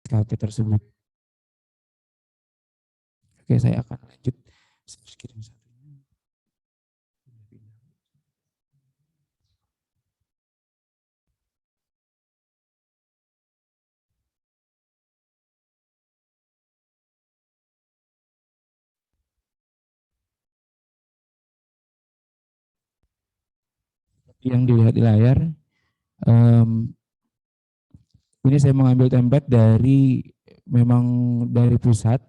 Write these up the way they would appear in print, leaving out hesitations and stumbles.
SKP tersebut. Oke, saya akan lanjut. Screen satunya. Yang dilihat di layar, ini saya mengambil template dari memang dari pusat.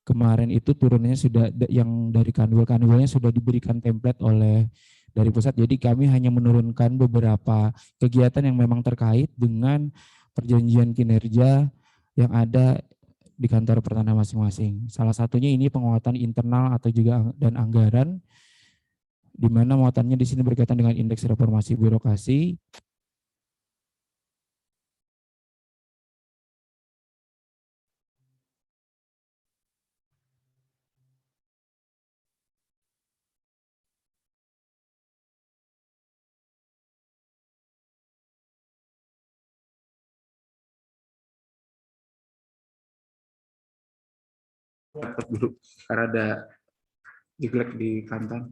Kemarin itu turunnya sudah yang dari kanwil-kanwilnya sudah diberikan template oleh dari pusat. Jadi kami hanya menurunkan beberapa kegiatan yang memang terkait dengan perjanjian kinerja yang ada di kantor pertanahan masing-masing. Salah satunya ini penguatan internal atau juga dan anggaran, di mana muatannya di sini berkaitan dengan indeks reformasi birokrasi. Laptop dulu karena ada jeglek di kantor.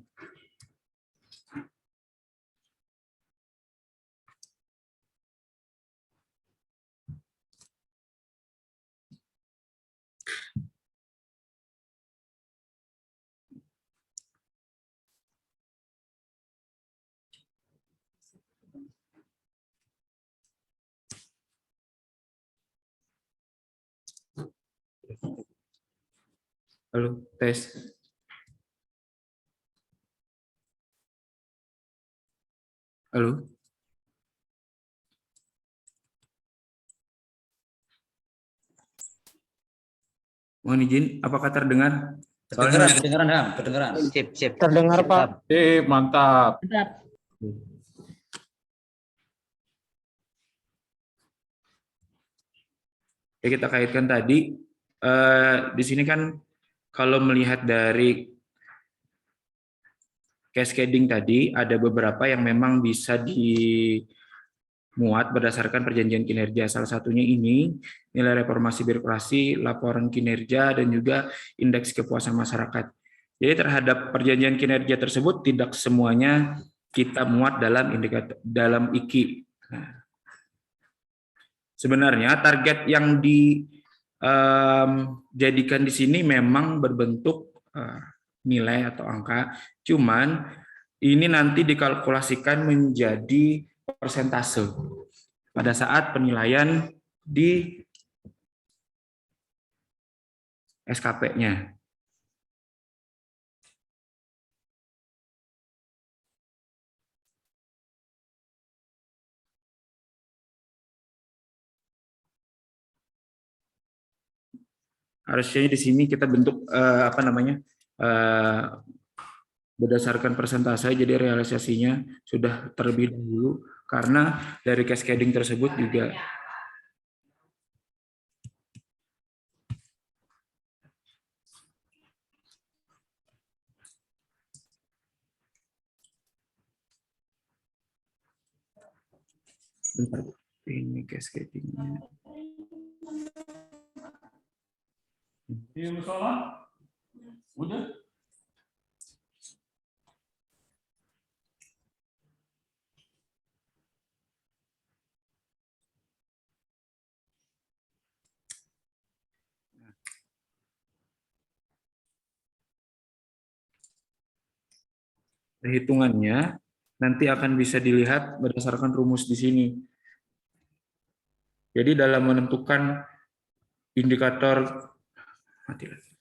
Halo, tes. Halo. Mohon izin, apakah terdengar? Kedengeran, kedengeran, Ham. Kedengeran. Sip, sip. Terdengar, Sip, Pak. Sip, mantap. Ya, kita kaitkan tadi, di sini kan kalau melihat dari cascading tadi, ada beberapa yang memang bisa dimuat berdasarkan perjanjian kinerja. Salah satunya ini, nilai reformasi birokrasi, laporan kinerja, dan juga indeks kepuasan masyarakat. Jadi terhadap perjanjian kinerja tersebut, tidak semuanya kita muat dalam indikator, dalam IKI. Nah, sebenarnya target yang dijadikan di sini memang berbentuk nilai atau angka, cuman ini nanti dikalkulasikan menjadi persentase pada saat penilaian di SKP-nya. Harusnya di sini kita bentuk berdasarkan persentase, jadi realisasinya sudah terlebih dahulu karena dari cascading tersebut juga bentar, ini cascadingnya. Di musola? Udah? Perhitungannya nanti akan bisa dilihat berdasarkan rumus di sini. Jadi dalam menentukan indikator mati lagi.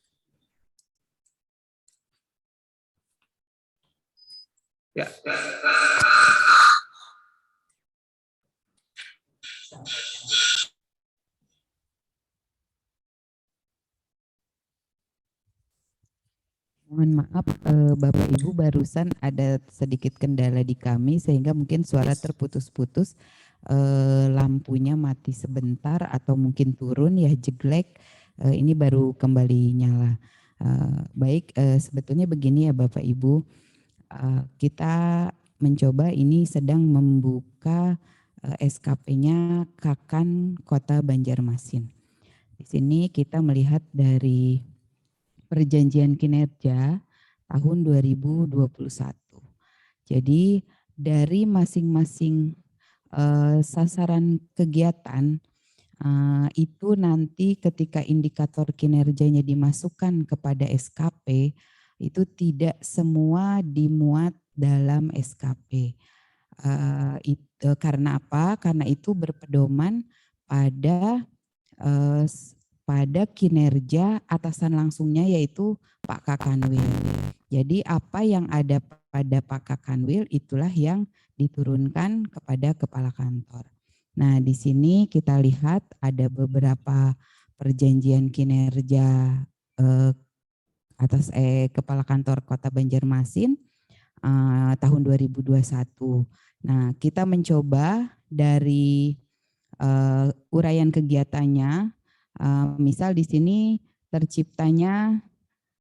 Ya. Mohon maaf, Bapak Ibu, barusan ada sedikit kendala di kami sehingga mungkin suara terputus-putus, lampunya mati sebentar atau mungkin turun ya, jeglek, ini baru kembali nyala. Baik, sebetulnya begini ya Bapak Ibu, kita mencoba ini sedang membuka SKP-nya Kakan Kota Banjarmasin. Di sini kita melihat dari perjanjian kinerja tahun 2021. Jadi dari masing-masing sasaran kegiatan itu nanti ketika indikator kinerjanya dimasukkan kepada SKP, itu tidak semua dimuat dalam SKP. Karena apa? Karena itu berpedoman pada kinerja atasan langsungnya, yaitu Pak Kakanwil. Jadi apa yang ada pada Pak Kakanwil itulah yang diturunkan kepada kepala kantor. Nah, di sini kita lihat ada beberapa perjanjian kinerja atas kepala kantor Kota Banjarmasin tahun 2021. Nah, kita mencoba dari uraian kegiatannya, misal di sini terciptanya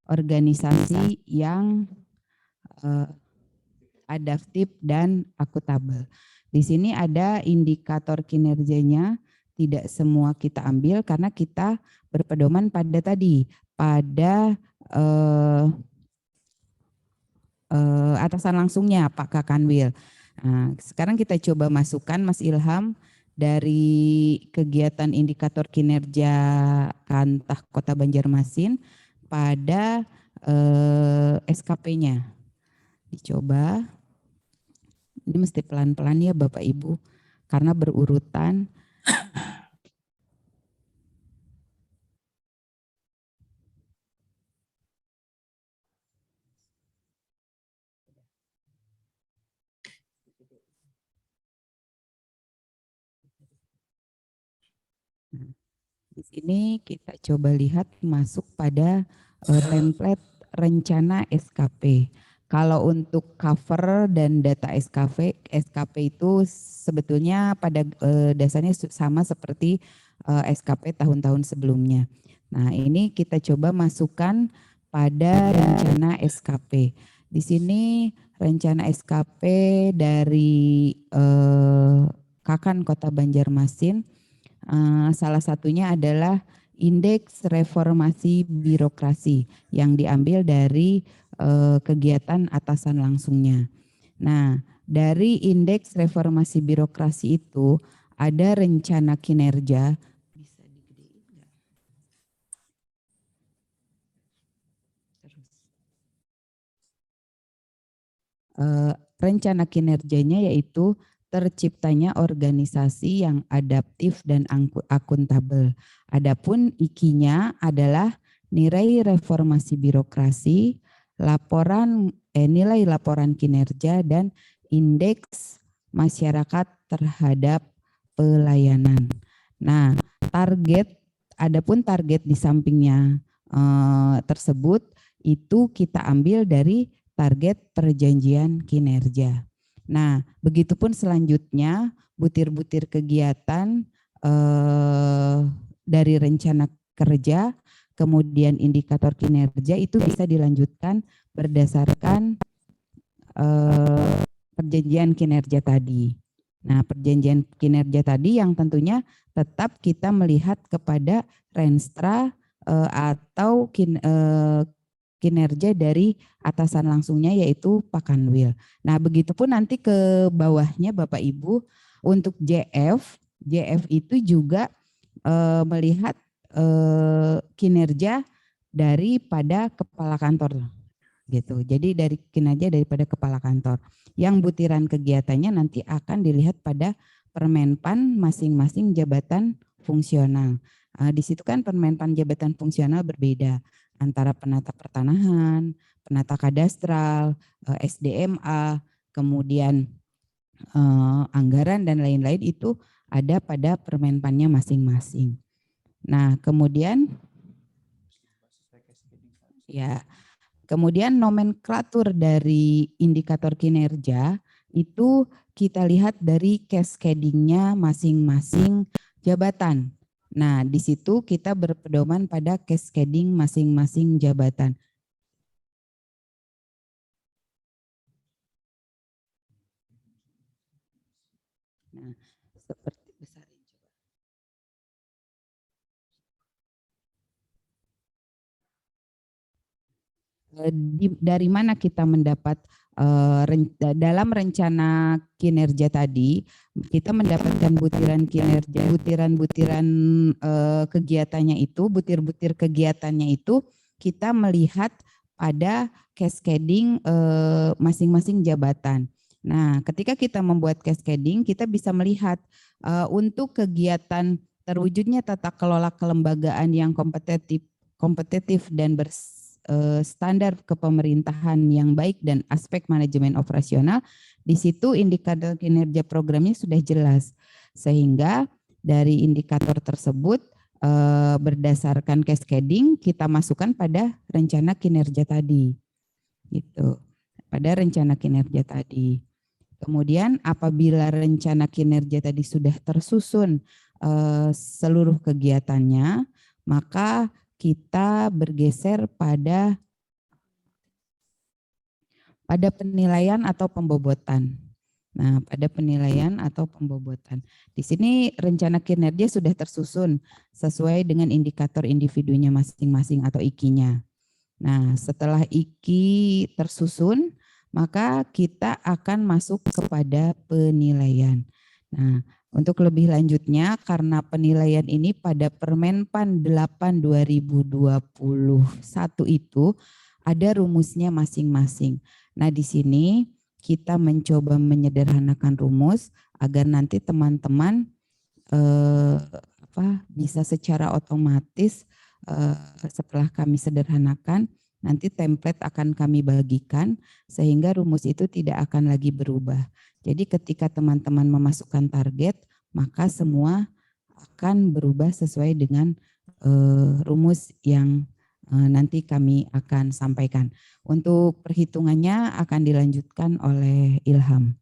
organisasi yang adaptif dan akuntabel. Di sini ada indikator kinerjanya, tidak semua kita ambil karena kita berpedoman pada tadi, pada atasan langsungnya Pak Kakanwil. Nah, sekarang kita coba masukkan Mas Ilham dari kegiatan indikator kinerja Kantah Kota Banjarmasin pada SKP-nya. Dicoba. Ini mesti pelan-pelan ya Bapak Ibu, karena berurutan. Nah, di sini kita coba lihat masuk pada template rencana SKP. Kalau untuk cover dan data SKP itu sebetulnya pada dasarnya sama seperti SKP tahun-tahun sebelumnya. Nah, ini kita coba masukkan pada rencana SKP. Di sini rencana SKP dari Kakan Kota Banjarmasin, salah satunya adalah indeks reformasi birokrasi yang diambil dari kegiatan atasan langsungnya. Nah, dari indeks reformasi birokrasi itu ada rencana kinerja. Bisa digedein nggak? Terus. Rencana kinerjanya yaitu terciptanya organisasi yang adaptif dan akuntabel. Adapun IKI-nya adalah nilai reformasi birokrasi, nilai laporan kinerja, dan indeks masyarakat terhadap pelayanan. Nah, adapun target di sampingnya tersebut itu kita ambil dari target perjanjian kinerja. Nah, begitupun selanjutnya butir-butir kegiatan dari rencana kerja, kemudian indikator kinerja itu bisa dilanjutkan berdasarkan perjanjian kinerja tadi. Nah, perjanjian kinerja tadi yang tentunya tetap kita melihat kepada renstra atau kinerja dari atasan langsungnya yaitu Pak Kanwil. Nah, begitupun nanti ke bawahnya Bapak Ibu untuk JF itu juga melihat kinerja daripada kepala kantor gitu. Jadi dari kinerja daripada kepala kantor. Yang butiran kegiatannya nanti akan dilihat pada Permenpan masing-masing jabatan fungsional. Di situ kan Permenpan jabatan fungsional berbeda antara penata pertanahan, penata kadastral, SDMA, kemudian anggaran dan lain-lain itu ada pada Permenpannya masing-masing. Nah, kemudian ya, kemudian nomenklatur dari indikator kinerja itu kita lihat dari cascading-nya masing-masing jabatan. Nah, di situ kita berpedoman pada cascading masing-masing jabatan. Nah, seperti besarin coba. dari mana kita mendapat dalam rencana kinerja tadi kita mendapatkan butiran kinerja, butiran-butiran kegiatannya itu, butir-butir kegiatannya itu kita melihat pada cascading masing-masing jabatan. Nah, ketika kita membuat cascading, kita bisa melihat untuk kegiatan terwujudnya tata kelola kelembagaan yang kompetitif dan standar kepemerintahan yang baik dan aspek manajemen operasional, di situ indikator kinerja programnya sudah jelas. Sehingga dari indikator tersebut berdasarkan cascading kita masukkan pada rencana kinerja tadi. Gitu. Pada rencana kinerja tadi. Kemudian apabila rencana kinerja tadi sudah tersusun seluruh kegiatannya, maka kita bergeser pada penilaian atau pembobotan. Nah, pada penilaian atau pembobotan. Di sini rencana kinerja sudah tersusun sesuai dengan indikator individunya masing-masing atau IKI-nya. Nah, setelah IKI tersusun, maka kita akan masuk kepada penilaian. Nah, untuk lebih lanjutnya, karena penilaian ini pada Permenpan 8 2021 itu ada rumusnya masing-masing. Nah, di sini kita mencoba menyederhanakan rumus agar nanti teman-teman bisa secara otomatis setelah kami sederhanakan, nanti template akan kami bagikan sehingga rumus itu tidak akan lagi berubah. Jadi ketika teman-teman memasukkan target, maka semua akan berubah sesuai dengan rumus yang nanti kami akan sampaikan. Untuk perhitungannya akan dilanjutkan oleh Ilham.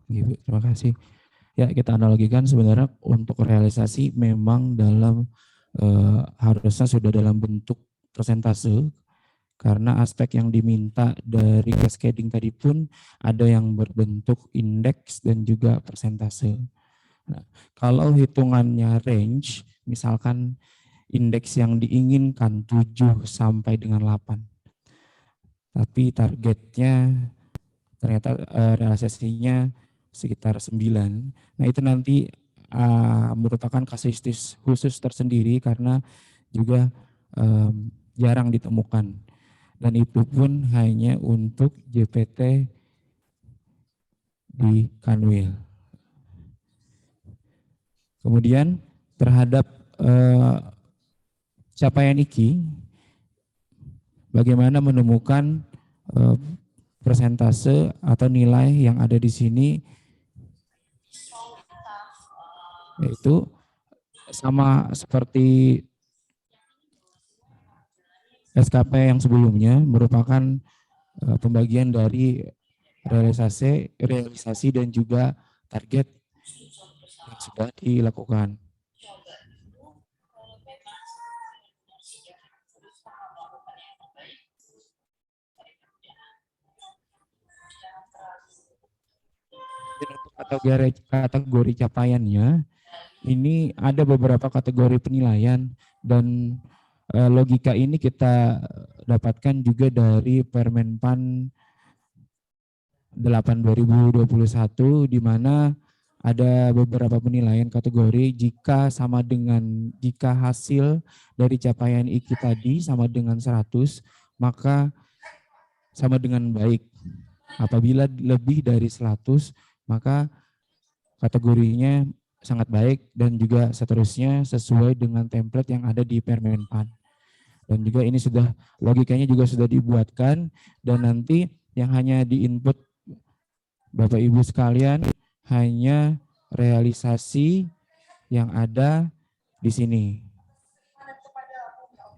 Ibu, terima kasih. Ya, kita analogikan sebenarnya untuk realisasi memang dalam harusnya sudah dalam bentuk persentase, karena aspek yang diminta dari cascading tadi pun ada yang berbentuk indeks dan juga persentase. Nah, kalau hitungannya range, misalkan indeks yang diinginkan 7 sampai dengan 8, tapi targetnya ternyata realisasinya sekitar 9. Nah, itu nanti merupakan kasuistis khusus tersendiri karena juga jarang ditemukan. Dan itu pun hanya untuk JPT di Kanwil. Kemudian terhadap capaian IKI, bagaimana menemukan persentase atau nilai yang ada di sini, yaitu sama seperti SKP yang sebelumnya, merupakan pembagian dari realisasi dan juga target yang sudah dilakukan. Kategori capaiannya, ini ada beberapa kategori penilaian dan logika ini kita dapatkan juga dari Permenpan 8 2021 di mana ada beberapa penilaian kategori jika hasil dari capaian IKI tadi sama dengan 100, maka sama dengan baik. Apabila lebih dari 100, maka kategorinya sangat baik dan juga seterusnya sesuai dengan template yang ada di Permenpan. Dan juga ini sudah logikanya juga sudah dibuatkan dan nanti yang hanya diinput Bapak Ibu sekalian hanya realisasi yang ada di sini.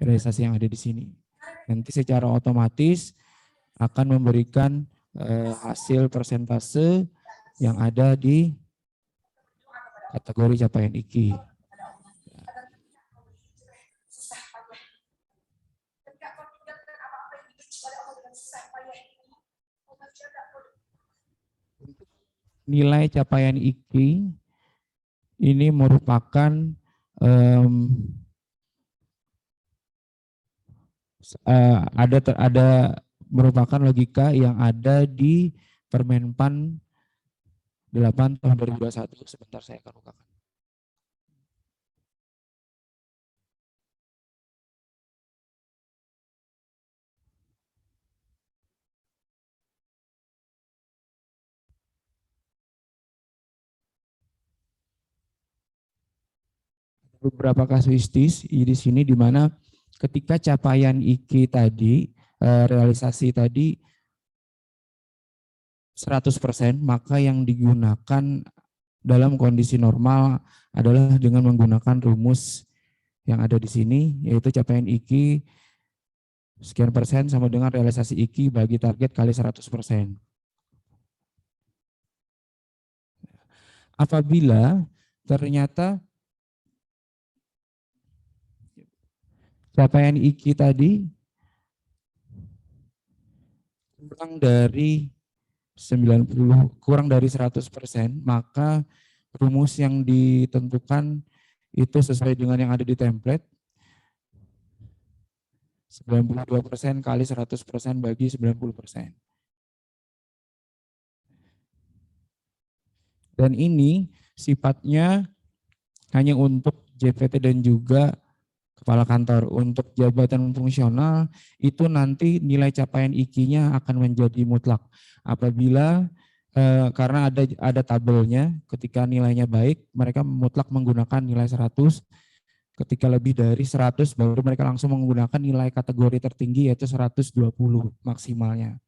Realisasi yang ada di sini. Nanti secara otomatis akan memberikan hasil persentase yang ada di kategori capaian IKI. Nilai capaian IKI ini merupakan ada merupakan logika yang ada di Permenpan 8 tahun 2021. Sebentar saya akan bukakan. Beberapa kasuistis di sini di mana ketika capaian IKI tadi, realisasi tadi 100%, maka yang digunakan dalam kondisi normal adalah dengan menggunakan rumus yang ada di sini, yaitu capaian IKI sekian persen sama dengan realisasi IKI bagi target kali 100%. Apabila ternyata capaian IKI tadi kurang dari 100%, maka rumus yang ditentukan itu sesuai dengan yang ada di template. 92% kali 100% bagi 90%. Dan ini sifatnya hanya untuk JPT dan juga kepala kantor. Untuk jabatan fungsional itu nanti nilai capaian IKI-nya akan menjadi mutlak. Apabila karena ada tabelnya, ketika nilainya baik, mereka mutlak menggunakan nilai 100. Ketika lebih dari 100 baru mereka langsung menggunakan nilai kategori tertinggi yaitu 120 maksimalnya.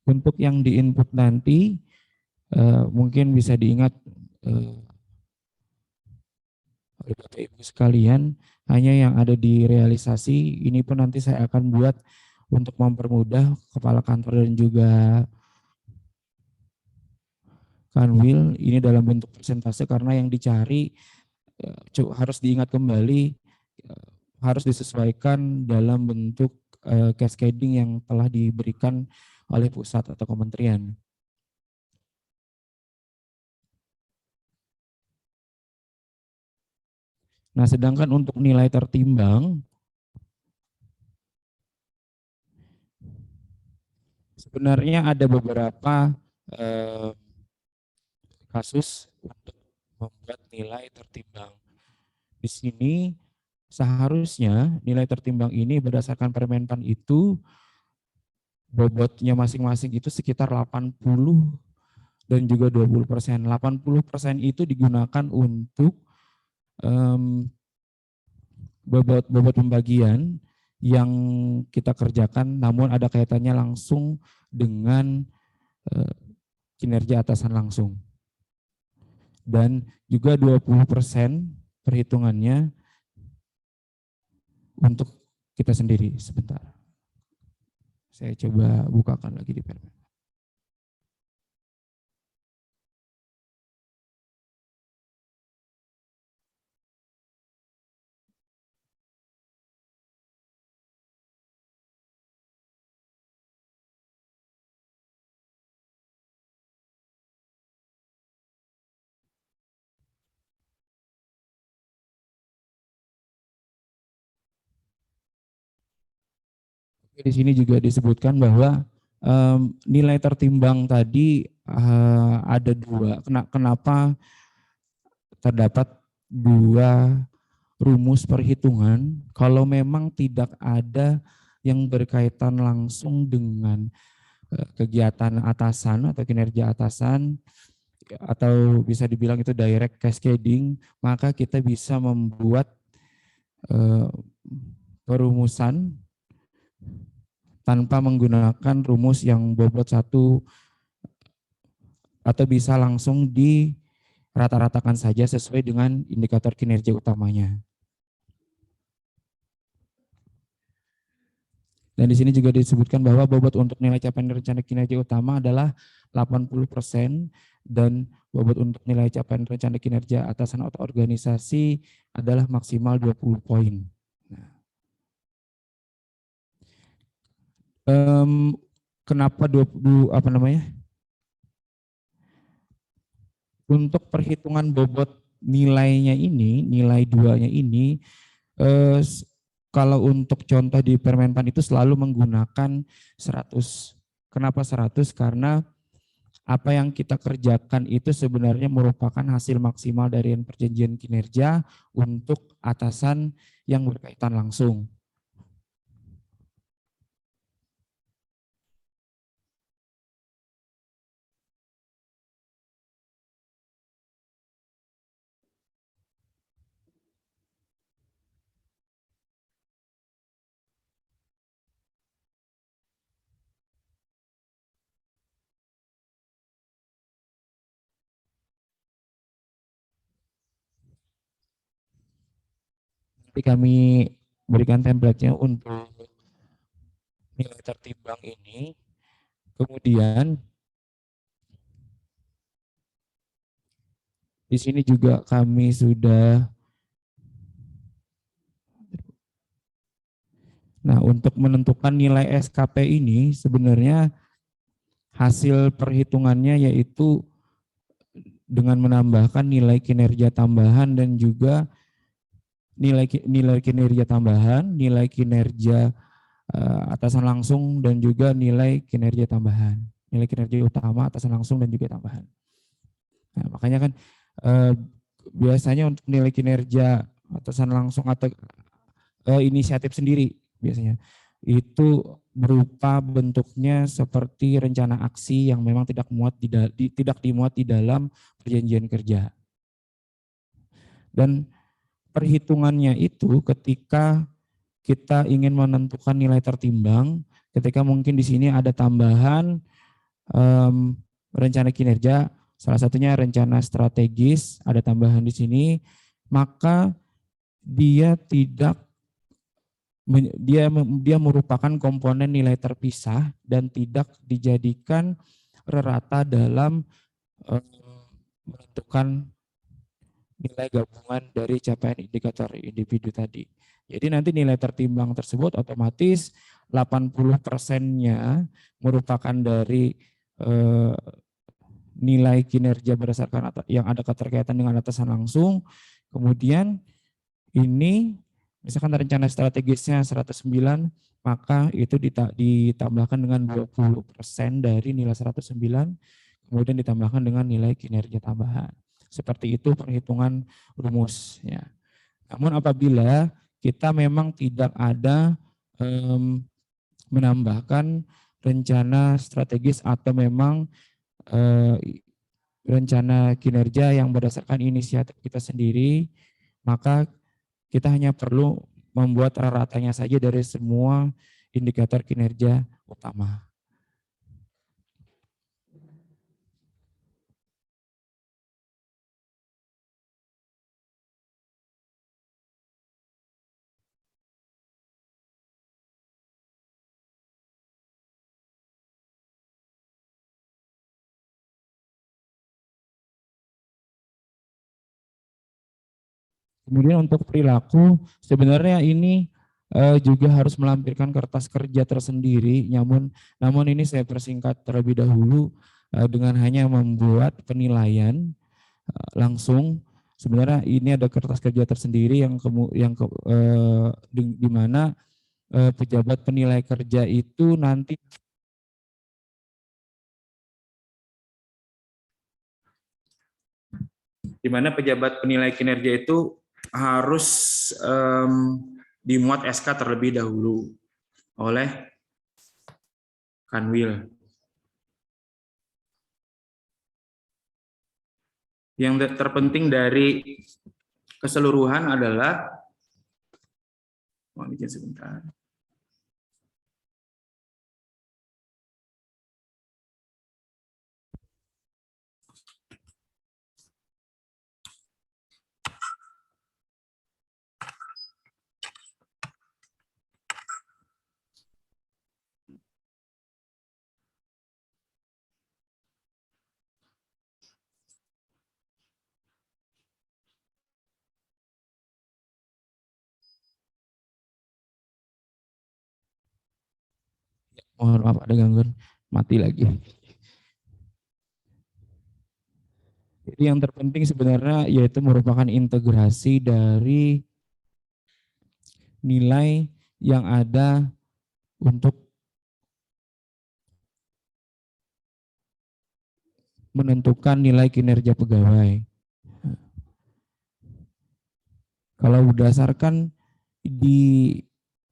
Untuk yang di input nanti mungkin bisa diingat oleh Bapak Ibu sekalian, hanya yang ada di realisasi ini pun nanti saya akan buat untuk mempermudah kepala kantor dan juga kanwil ini dalam bentuk persentase, karena yang dicari harus diingat kembali harus disesuaikan dalam bentuk cascading yang telah diberikan oleh pusat atau kementerian. Nah, sedangkan untuk nilai tertimbang, sebenarnya ada beberapa kasus untuk membuat nilai tertimbang. Di sini seharusnya nilai tertimbang ini berdasarkan Permenpan itu bobotnya masing-masing itu sekitar 80 dan juga 20%. 80% itu digunakan untuk bobot pembagian yang kita kerjakan, namun ada kaitannya langsung dengan kinerja atasan langsung. Dan juga 20% perhitungannya untuk kita sendiri. Sebentar. Saya coba bukakan lagi di Permen. Di sini juga disebutkan bahwa nilai tertimbang tadi ada dua. Kenapa terdapat dua rumus perhitungan? Kalau memang tidak ada yang berkaitan langsung dengan kegiatan atasan atau kinerja atasan, atau bisa dibilang itu direct cascading, maka kita bisa membuat perumusan tanpa menggunakan rumus yang bobot satu, atau bisa langsung dirata-ratakan saja sesuai dengan indikator kinerja utamanya. Dan di sini juga disebutkan bahwa bobot untuk nilai capaian rencana kinerja utama adalah 80% dan bobot untuk nilai capaian rencana kinerja atasan atau organisasi adalah maksimal 20 poin. Nah, kenapa 20 apa namanya? Untuk perhitungan bobot nilainya ini, nilai 2-nya ini eh, kalau untuk contoh di Permenpan itu selalu menggunakan 100. Kenapa 100? Karena apa yang kita kerjakan itu sebenarnya merupakan hasil maksimal dari perjanjian kinerja untuk atasan yang berkaitan langsung. Nanti kami berikan template-nya untuk nilai tertimbang ini. Kemudian di sini juga kami sudah. Nah, untuk menentukan nilai SKP ini sebenarnya hasil perhitungannya yaitu dengan menambahkan nilai kinerja tambahan dan juga nilai kinerja tambahan, nilai kinerja atasan langsung dan juga nilai kinerja tambahan. Nilai kinerja utama, atasan langsung dan juga tambahan. Nah, makanya kan biasanya untuk nilai kinerja atasan langsung atau inisiatif sendiri biasanya itu berupa bentuknya seperti rencana aksi yang memang tidak dimuat di dalam perjanjian kerja. Dan perhitungannya itu ketika kita ingin menentukan nilai tertimbang, ketika mungkin di sini ada tambahan rencana kinerja, salah satunya rencana strategis, ada tambahan di sini, maka dia tidak dia merupakan komponen nilai terpisah dan tidak dijadikan rata dalam menentukan nilai gabungan dari capaian indikator individu tadi. Jadi nanti nilai tertimbang tersebut otomatis 80%-nya merupakan dari nilai kinerja berdasarkan yang ada keterkaitan dengan atasan langsung. Kemudian ini misalkan rencana strategisnya 109, maka itu ditambahkan dengan 20% dari nilai 109, kemudian ditambahkan dengan nilai kinerja tambahan. Seperti itu perhitungan rumus. Ya. Namun apabila kita memang tidak ada menambahkan rencana strategis atau memang rencana kinerja yang berdasarkan inisiatif kita sendiri, maka kita hanya perlu membuat ratanya saja dari semua indikator kinerja utama. Kemudian untuk perilaku, sebenarnya ini juga harus melampirkan kertas kerja tersendiri, namun ini saya persingkat terlebih dahulu dengan hanya membuat penilaian langsung. Sebenarnya ini ada kertas kerja tersendiri di mana pejabat penilai kerja itu nanti di mana pejabat penilai kinerja itu harus dimuat SK terlebih dahulu oleh Kanwil. Yang terpenting dari keseluruhan adalah, mohon izin sebentar. Mohon maaf ada gangguan, mati lagi. Jadi yang terpenting sebenarnya yaitu merupakan integrasi dari nilai yang ada untuk menentukan nilai kinerja pegawai. Kalau berdasarkan di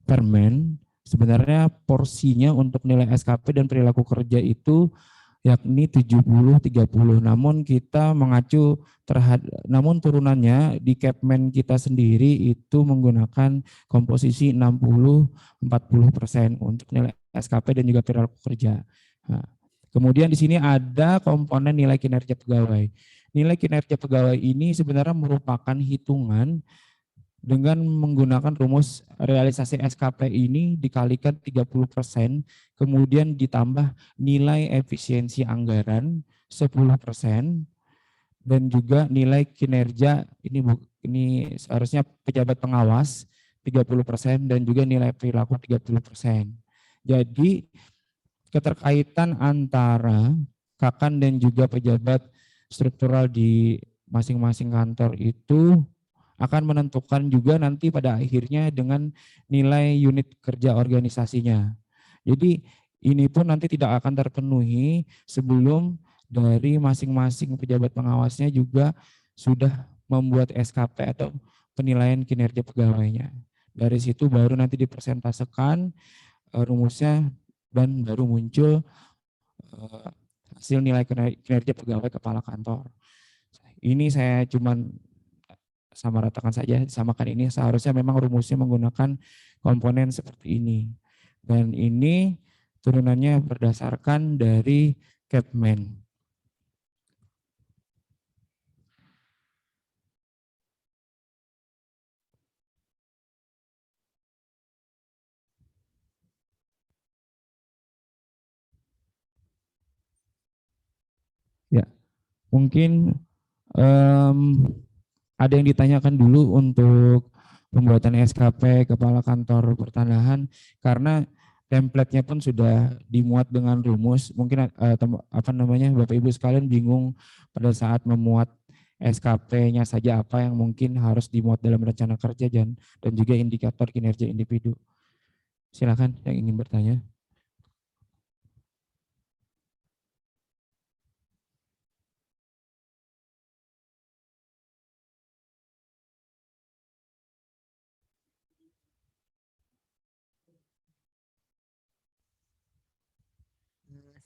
Permen, sebenarnya porsinya untuk nilai SKP dan perilaku kerja itu yakni 70-30. Namun kita mengacu namun turunannya di Kepmen kita sendiri itu menggunakan komposisi 60-40% untuk nilai SKP dan juga perilaku kerja. Nah, kemudian di sini ada komponen nilai kinerja pegawai. Nilai kinerja pegawai ini sebenarnya merupakan hitungan dengan menggunakan rumus realisasi SKP ini dikalikan 30%, kemudian ditambah nilai efisiensi anggaran 10%, dan juga nilai kinerja, ini seharusnya pejabat pengawas 30%, dan juga nilai perilaku 30%. Jadi keterkaitan antara Kakan dan juga pejabat struktural di masing-masing kantor itu akan menentukan juga nanti pada akhirnya dengan nilai unit kerja organisasinya. Jadi ini pun nanti tidak akan terpenuhi sebelum dari masing-masing pejabat pengawasnya juga sudah membuat SKP atau penilaian kinerja pegawainya. Dari situ baru nanti dipresentasekan rumusnya dan baru muncul hasil nilai kinerja pegawai kepala kantor. Ini saya cuman sama ratakan saja, disamakan ini seharusnya memang rumusnya menggunakan komponen seperti ini. Dan ini turunannya berdasarkan dari Kepmen. Ya, mungkin ada yang ditanyakan dulu untuk pembuatan SKP Kepala Kantor Pertanahan, karena template-nya pun sudah dimuat dengan rumus. Mungkin Bapak Ibu sekalian bingung pada saat memuat SKP-nya saja apa yang mungkin harus dimuat dalam rencana kerja dan juga indikator kinerja individu. Silakan yang ingin bertanya.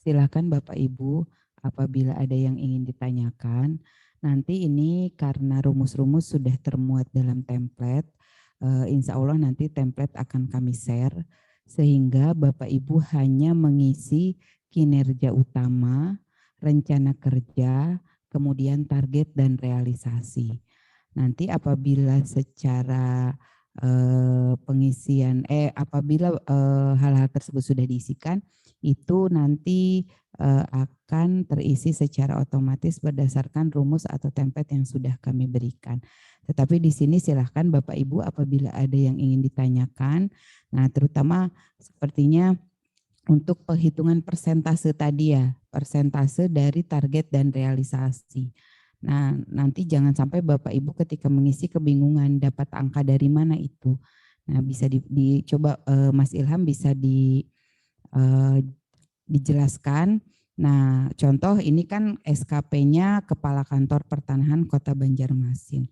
Silakan Bapak Ibu, apabila ada yang ingin ditanyakan, nanti ini karena rumus-rumus sudah termuat dalam template, insya Allah nanti template akan kami share, sehingga Bapak Ibu hanya mengisi kinerja utama, rencana kerja, kemudian target dan realisasi. Nanti apabila secara apabila hal-hal tersebut sudah diisikan, itu nanti akan terisi secara otomatis berdasarkan rumus atau template yang sudah kami berikan. Tetapi di sini silahkan Bapak Ibu apabila ada yang ingin ditanyakan, nah terutama sepertinya untuk penghitungan persentase tadi ya, persentase dari target dan realisasi. Nah nanti jangan sampai Bapak Ibu ketika mengisi kebingungan dapat angka dari mana itu. Nah bisa dicoba Mas Ilham bisa dijelaskan. Nah, contoh ini kan SKP-nya Kepala Kantor Pertanahan Kota Banjarmasin.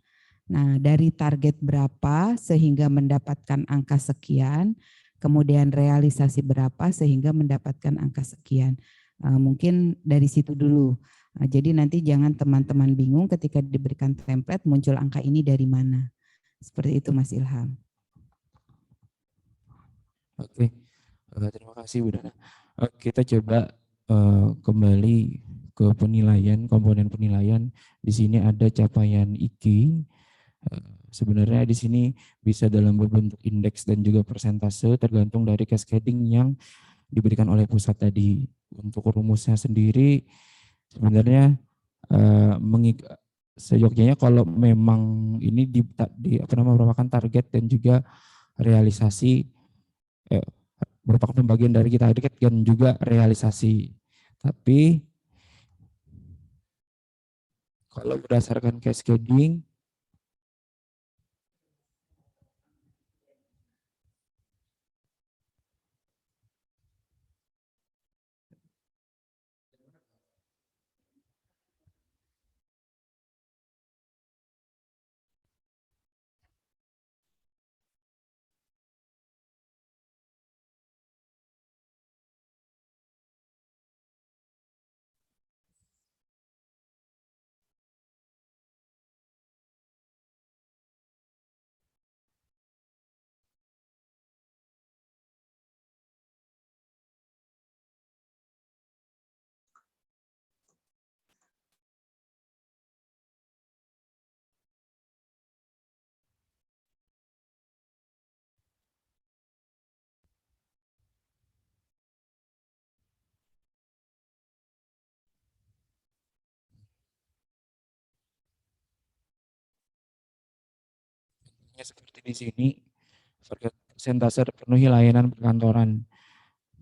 Nah, dari target berapa sehingga mendapatkan angka sekian, kemudian realisasi berapa sehingga mendapatkan angka sekian. Mungkin dari situ dulu. Jadi nanti jangan teman-teman bingung ketika diberikan template muncul angka ini dari mana. Seperti itu Mas Ilham. Oke, terima kasih Bu Dana. Kita coba kembali ke penilaian, komponen penilaian. Di sini ada capaian IKI. Sebenarnya di sini bisa dalam bentuk indeks dan juga persentase tergantung dari cascading yang diberikan oleh pusat tadi. Untuk rumusnya sendiri sebenarnya seyogyanya kalau memang ini merupakan target dan juga realisasi merupakan pembagian dari kita target dan juga realisasi. Tapi kalau berdasarkan cascading, seperti di sini, persentase terpenuhi layanan perkantoran.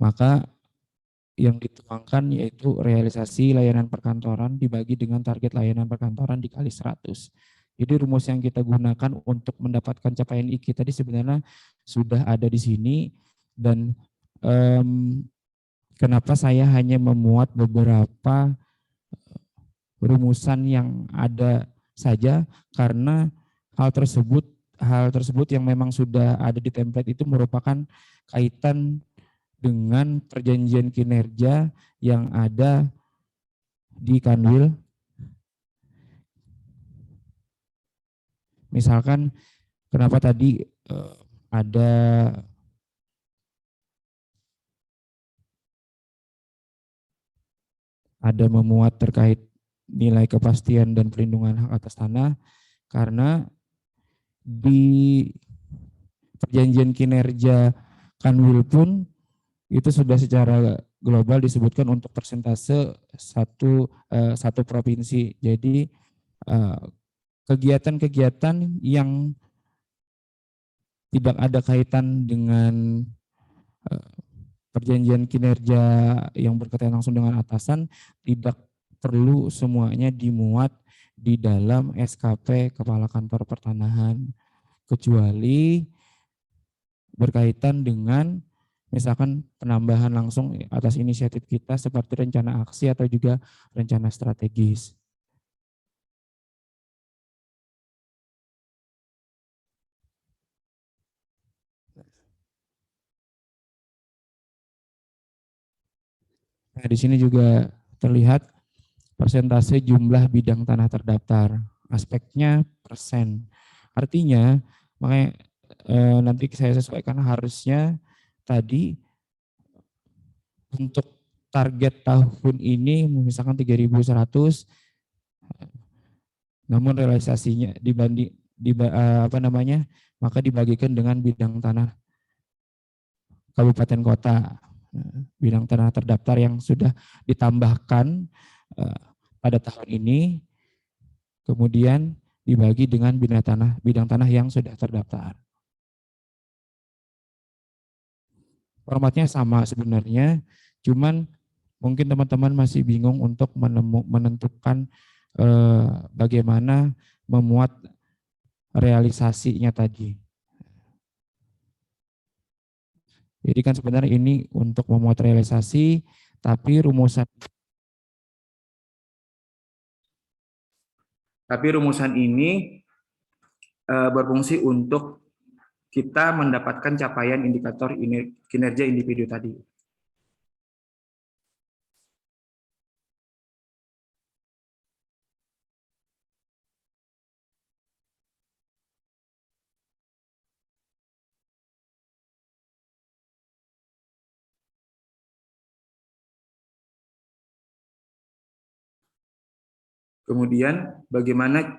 Maka yang dituangkan yaitu realisasi layanan perkantoran dibagi dengan target layanan perkantoran dikali 100. Jadi rumus yang kita gunakan untuk mendapatkan capaian IKI tadi sebenarnya sudah ada di sini, dan kenapa saya hanya memuat beberapa rumusan yang ada saja, karena hal tersebut yang memang sudah ada di template itu merupakan kaitan dengan perjanjian kinerja yang ada di Kanwil. Misalkan kenapa tadi ada memuat terkait nilai kepastian dan perlindungan hak atas tanah, karena di perjanjian kinerja Kanwil pun itu sudah secara global disebutkan untuk persentase satu provinsi. Jadi kegiatan-kegiatan yang tidak ada kaitan dengan perjanjian kinerja yang berkaitan langsung dengan atasan tidak perlu semuanya dimuat di dalam SKP Kepala Kantor Pertanahan, kecuali berkaitan dengan misalkan penambahan langsung atas inisiatif kita seperti rencana aksi atau juga rencana strategis. Nah, di sini juga terlihat persentase jumlah bidang tanah terdaftar. Aspeknya persen. Artinya, makanya nanti saya sesuaikan, harusnya tadi untuk target tahun ini misalkan 3.100, namun realisasinya maka dibagikan dengan bidang tanah kabupaten kota, bidang tanah terdaftar yang sudah ditambahkan pada tahun ini, kemudian dibagi dengan bidang tanah yang sudah terdaftar. Formatnya sama sebenarnya, cuman mungkin teman-teman masih bingung untuk menentukan bagaimana memuat realisasinya tadi. Jadi kan sebenarnya ini untuk memuat realisasi, tapi rumusan ini berfungsi untuk kita mendapatkan capaian indikator kinerja individu tadi. Kemudian bagaimana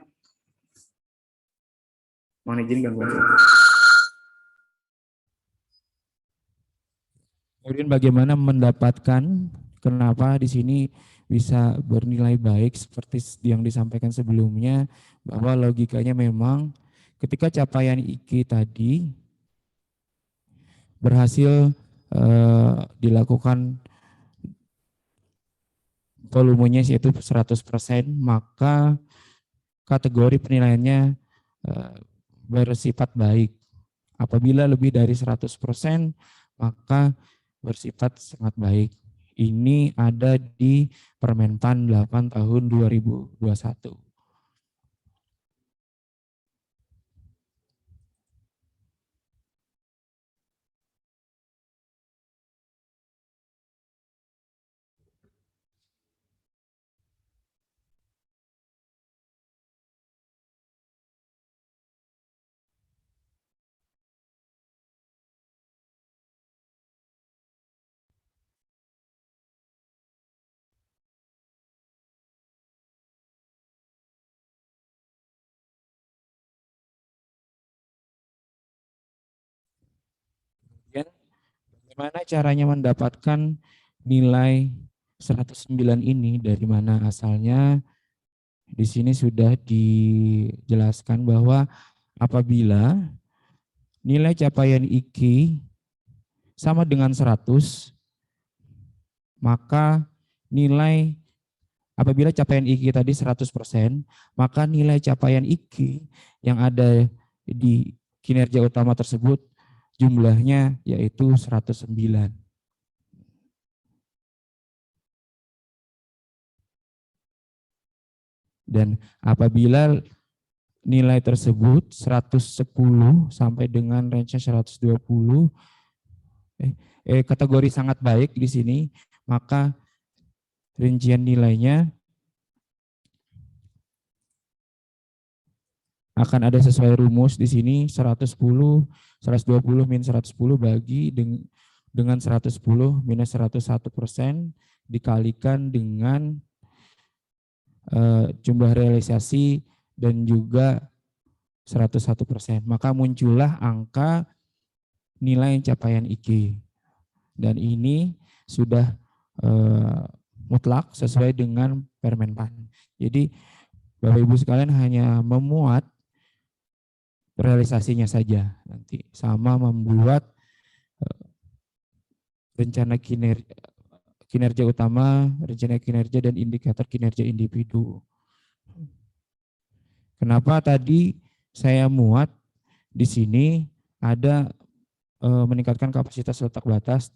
mohon izin gangguan. Kemudian bagaimana mendapatkan, kenapa di sini bisa bernilai baik seperti yang disampaikan sebelumnya, bahwa logikanya memang ketika capaian IKI tadi berhasil dilakukan volumenya yaitu 100%, maka kategori penilaiannya bersifat baik. Apabila lebih dari 100%, maka bersifat sangat baik. Ini ada di Permenpan 8 tahun 2021. Kemudian bagaimana caranya mendapatkan nilai 109 ini, dari mana asalnya? Di sini sudah dijelaskan bahwa apabila nilai capaian IQ sama dengan 100, maka nilai apabila capaian IQ tadi 100%, maka nilai capaian IQ yang ada di kinerja utama tersebut jumlahnya yaitu 109. Dan apabila nilai tersebut 110 sampai dengan range 120, kategori sangat baik di sini, maka rincian nilainya akan ada sesuai rumus di sini 110, 120 min 110 bagi dengan 110 minus 101% dikalikan dengan jumlah realisasi dan juga 101%. Maka muncullah angka nilai capaian IQ. Dan ini sudah mutlak sesuai dengan Permenpan. Jadi Bapak Ibu sekalian hanya memuat realisasinya saja nanti, sama membuat rencana kinerja utama, rencana kinerja dan indikator kinerja individu. Kenapa tadi saya muat di sini ada meningkatkan kapasitas letak batas,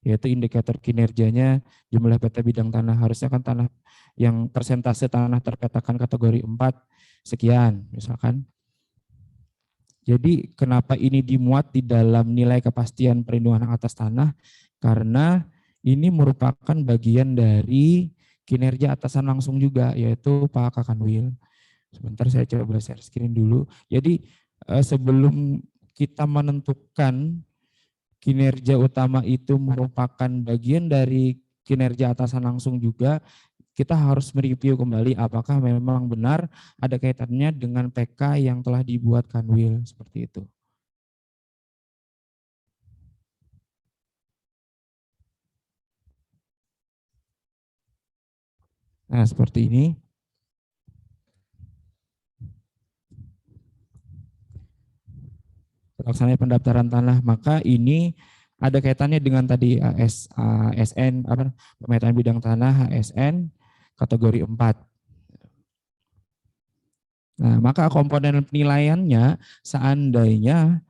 yaitu indikator kinerjanya jumlah peta bidang tanah, harusnya kan tanah yang persentase tanah terpetakan kategori 4 sekian misalkan. Jadi kenapa ini dimuat di dalam nilai kepastian perlindungan hak atas tanah? Karena ini merupakan bagian dari kinerja atasan langsung juga, yaitu Pak Kakanwil. Sebentar saya coba share screen dulu. Jadi sebelum kita menentukan kinerja utama itu merupakan bagian dari kinerja atasan langsung juga, kita harus mereview kembali apakah memang benar ada kaitannya dengan PK yang telah dibuat Kanwil, seperti itu. Nah, seperti ini. Pelaksanaan pendaftaran tanah, maka ini ada kaitannya dengan tadi ASN, pemetaan bidang tanah ASN kategori 4. Nah, maka komponen penilaiannya seandainya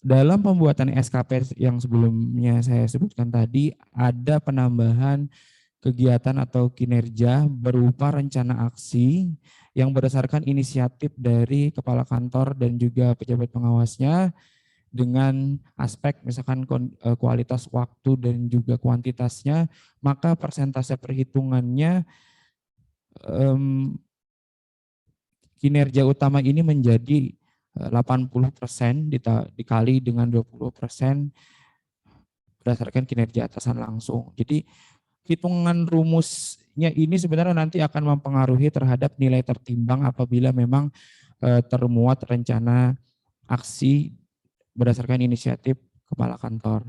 dalam pembuatan SKP yang sebelumnya saya sebutkan tadi ada penambahan kegiatan atau kinerja berupa rencana aksi yang berdasarkan inisiatif dari kepala kantor dan juga pejabat pengawasnya dengan aspek misalkan kualitas waktu dan juga kuantitasnya, maka persentase perhitungannya kinerja utama ini menjadi 80% dikali dengan 20% berdasarkan kinerja atasan langsung. Jadi hitungan rumusnya ini sebenarnya nanti akan mempengaruhi terhadap nilai tertimbang apabila memang termuat rencana aksi berdasarkan inisiatif kepala kantor.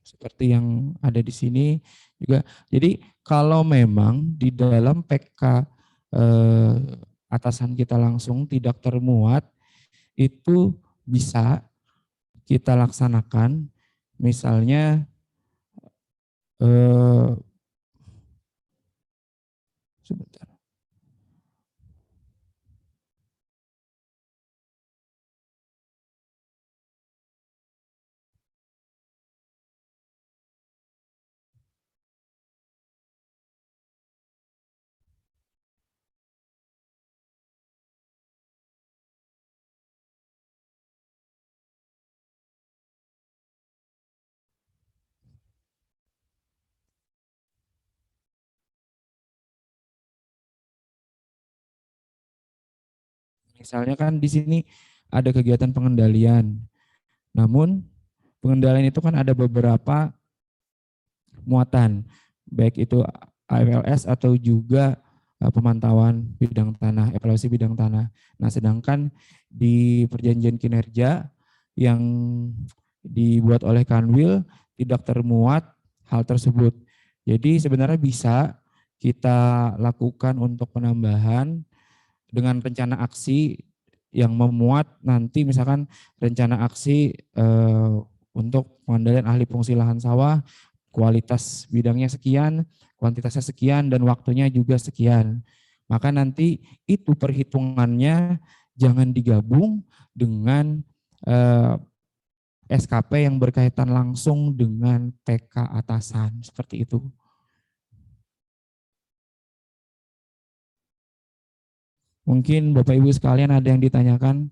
Seperti yang ada di sini juga. Jadi kalau memang di dalam PK atasan kita langsung tidak termuat itu bisa kita laksanakan, misalnya sebentar. Misalnya kan di sini ada kegiatan pengendalian. Namun pengendalian itu kan ada beberapa muatan, baik itu AFLS atau juga pemantauan bidang tanah, evaluasi bidang tanah. Nah, sedangkan di perjanjian kinerja yang dibuat oleh Kanwil tidak termuat hal tersebut. Jadi sebenarnya bisa kita lakukan untuk penambahan dengan rencana aksi yang memuat nanti misalkan rencana aksi untuk pengendalian ahli fungsi lahan sawah, kualitas bidangnya sekian, kuantitasnya sekian, dan waktunya juga sekian. Maka nanti itu perhitungannya jangan digabung dengan SKP yang berkaitan langsung dengan PK atasan, seperti itu. Mungkin Bapak Ibu sekalian ada yang ditanyakan,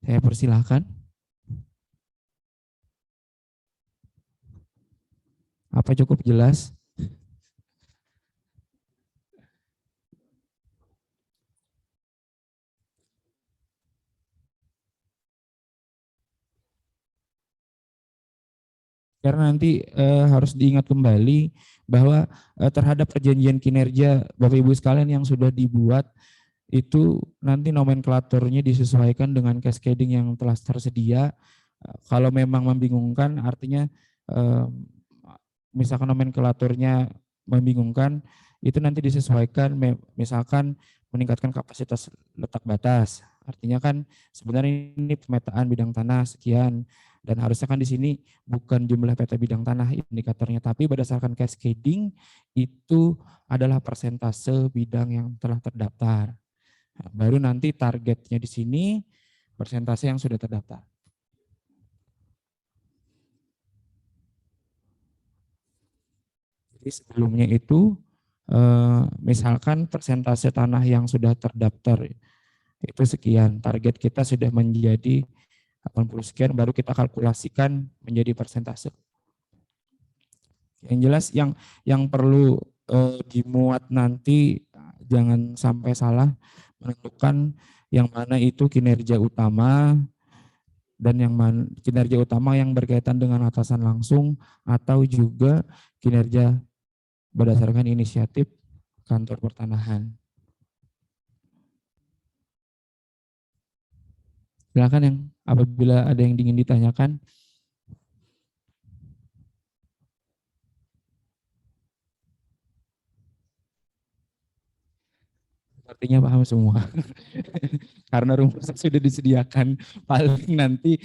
saya persilahkan. Apa cukup jelas? Karena nanti harus diingat kembali bahwa terhadap perjanjian kinerja Bapak Ibu sekalian yang sudah dibuat itu nanti nomenklaturnya disesuaikan dengan cascading yang telah tersedia. Kalau memang membingungkan artinya misalkan nomenklaturnya membingungkan itu nanti disesuaikan misalkan meningkatkan kapasitas letak batas. Artinya kan sebenarnya ini pemetaan bidang tanah sekian dan harusnya kan di sini bukan jumlah peta bidang tanah indikatornya tapi berdasarkan cascading itu adalah persentase bidang yang telah terdaftar. Nah, baru nanti targetnya di sini persentase yang sudah terdaftar. Jadi sebelumnya itu misalkan persentase tanah yang sudah terdaftar itu sekian, target kita sudah menjadi 80 sekian, baru kita kalkulasikan menjadi persentase. Yang jelas yang perlu dimuat nanti jangan sampai salah menentukan yang mana itu kinerja utama dan yang mana kinerja utama yang berkaitan dengan atasan langsung atau juga kinerja berdasarkan inisiatif kantor pertanahan. Silakan yang apabila ada yang ingin ditanyakan. Artinya paham semua. Karena rumusnya sudah disediakan, paling nanti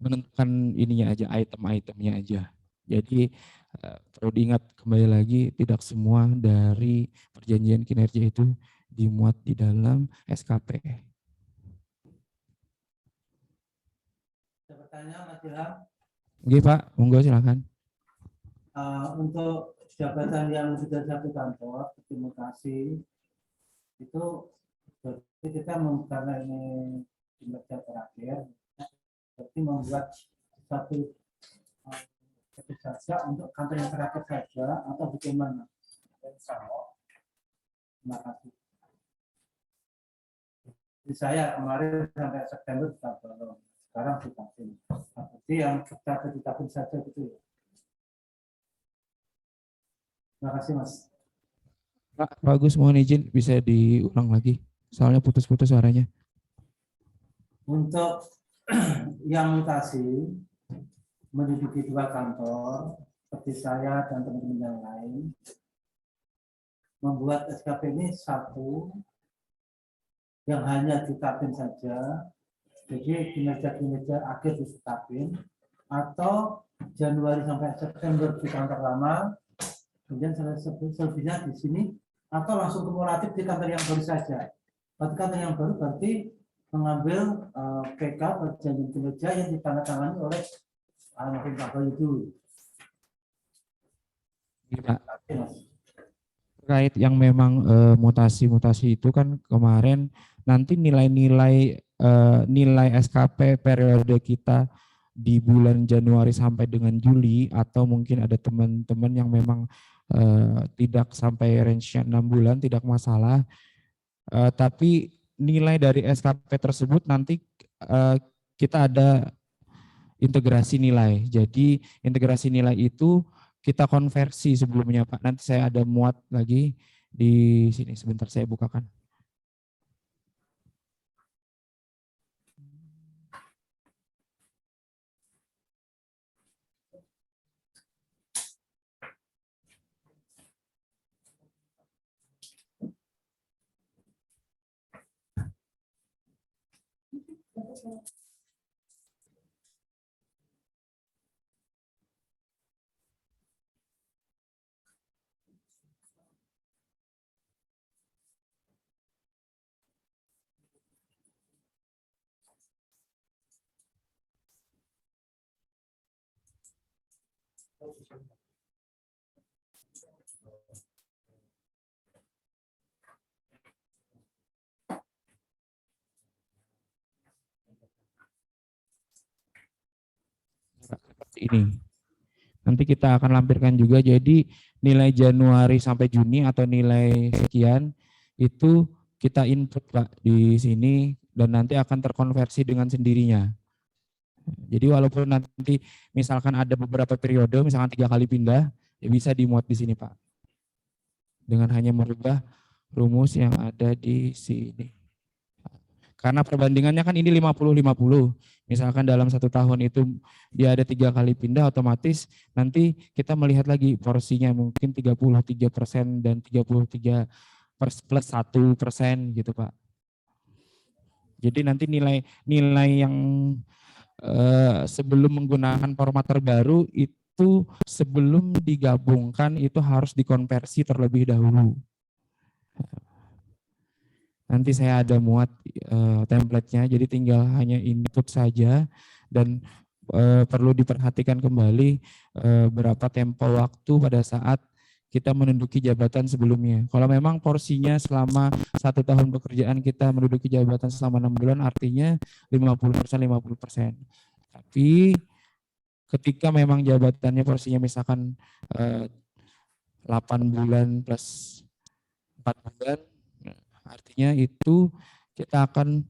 menentukan ininya aja, item-itemnya aja. Jadi perlu diingat kembali lagi tidak semua dari perjanjian kinerja itu dimuat di dalam SKP. Ada pertanyaan Mas Ilham? Oke Pak, monggo silakan. Untuk jabatan yang sudah satu kantor, dimutasi, itu berarti kita karena ini kinerja terakhir, berarti membuat satu saja untuk kantor yang terakhir saja atau bagaimana? Terima kasih. Jadi saya kemarin sampai September kita belum, sekarang kita ini. Berarti yang kita saja gitu ya. Terima kasih Mas. Pak Bagus, mohon izin bisa diulang lagi, soalnya putus-putus suaranya. Untuk yang mutasi menduduki dua kantor, seperti saya dan teman-teman yang lain, membuat SKP ini satu yang hanya ditetapin saja, jadi kinerja-kinerja akhir ditetapin, atau Januari sampai September di kantor lama, kemudian selebihnya di sini, atau langsung kumulatif di kantor yang baru saja. Berarti kantor yang baru berarti mengambil PK perjanjian kinerja yang ditandatangani oleh mungkin Pak Bayu dulu. Pak. Terkait yang memang mutasi-mutasi itu kan kemarin nanti nilai-nilai nilai SKP periode kita di bulan Januari sampai dengan Juli, atau mungkin ada teman-teman yang memang tidak sampai range-nya 6 bulan tidak masalah, tapi nilai dari SKP tersebut nanti kita ada integrasi nilai. Jadi integrasi nilai itu kita konversi sebelumnya Pak. Nanti saya ada muat lagi di sini, sebentar saya bukakan. Seperti ini. Nanti kita akan lampirkan juga, jadi nilai Januari sampai Juni atau nilai sekian itu kita input Pak di sini dan nanti akan terkonversi dengan sendirinya. Jadi walaupun nanti misalkan ada beberapa periode, misalkan 3 kali pindah, ya bisa dimuat di sini Pak. Dengan hanya merubah rumus yang ada di sini. Karena perbandingannya kan ini 50-50. Misalkan dalam 1 tahun itu dia ada 3 kali pindah, otomatis nanti kita melihat lagi porsinya mungkin 33% dan 33 plus 1% gitu Pak. Jadi nanti nilai yang sebelum menggunakan format terbaru itu sebelum digabungkan itu harus dikonversi terlebih dahulu. Nanti saya ada muat template-nya, jadi tinggal hanya input saja dan perlu diperhatikan kembali berapa tempo waktu pada saat kita menduduki jabatan sebelumnya. Kalau memang porsinya selama 1 tahun pekerjaan kita menduduki jabatan selama 6 bulan, artinya 50%. Tapi ketika memang jabatannya porsinya misalkan 8 bulan plus 4 bulan, artinya itu kita akan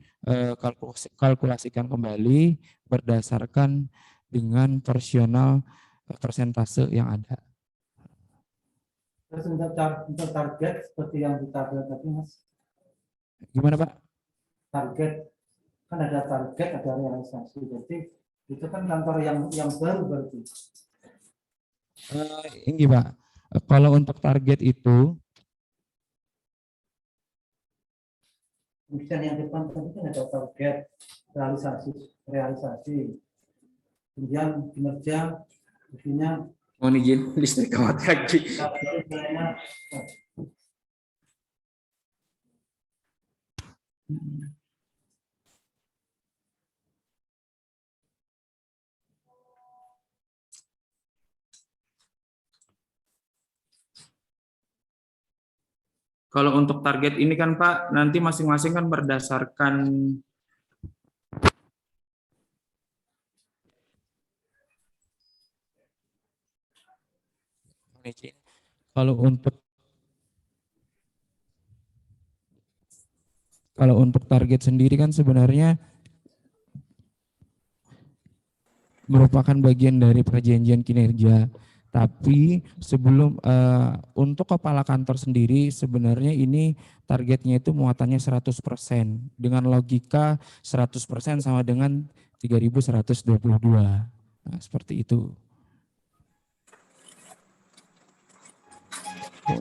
kalkulasikan kembali berdasarkan dengan porsional persentase yang ada. Terus untuk target seperti yang ditabel tadi Mas. Gimana Pak? Target, kan ada target, ada realisasi. Jadi itu kan kantor yang baru berarti. Ini Pak, kalau untuk target itu, kemudian yang depan tadi kan ada target, realisasi. Kemudian kinerja, artinya Mohon izin, listrik mati lagi. kalau untuk target ini kan Pak, nanti masing-masing kan berdasarkan kalau untuk target sendiri kan sebenarnya merupakan bagian dari perjanjian kinerja. Tapi sebelum untuk kepala kantor sendiri sebenarnya ini targetnya itu muatannya 100%. Dengan logika 100% sama dengan 3.122. Nah, seperti itu.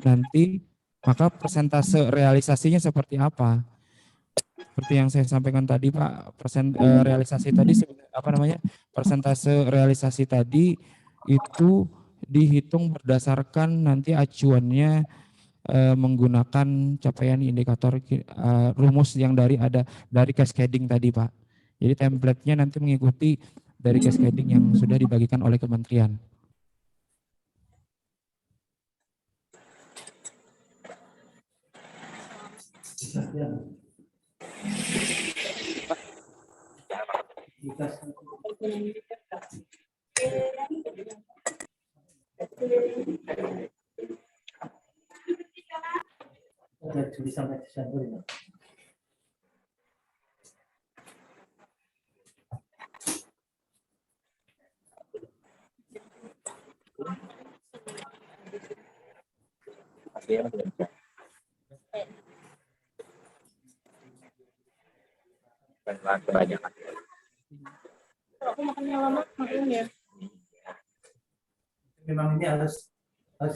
Nanti maka persentase realisasinya seperti apa? seperti yang saya sampaikan tadi Pak, realisasi tadi persentase realisasi tadi itu dihitung berdasarkan nanti acuannya menggunakan capaian indikator rumus yang dari cascading tadi Pak. Jadi template-nya nanti mengikuti dari cascading yang sudah dibagikan oleh kementerian. Ada Juli sampai Desember ya. Kebanyakan. Memang ini harus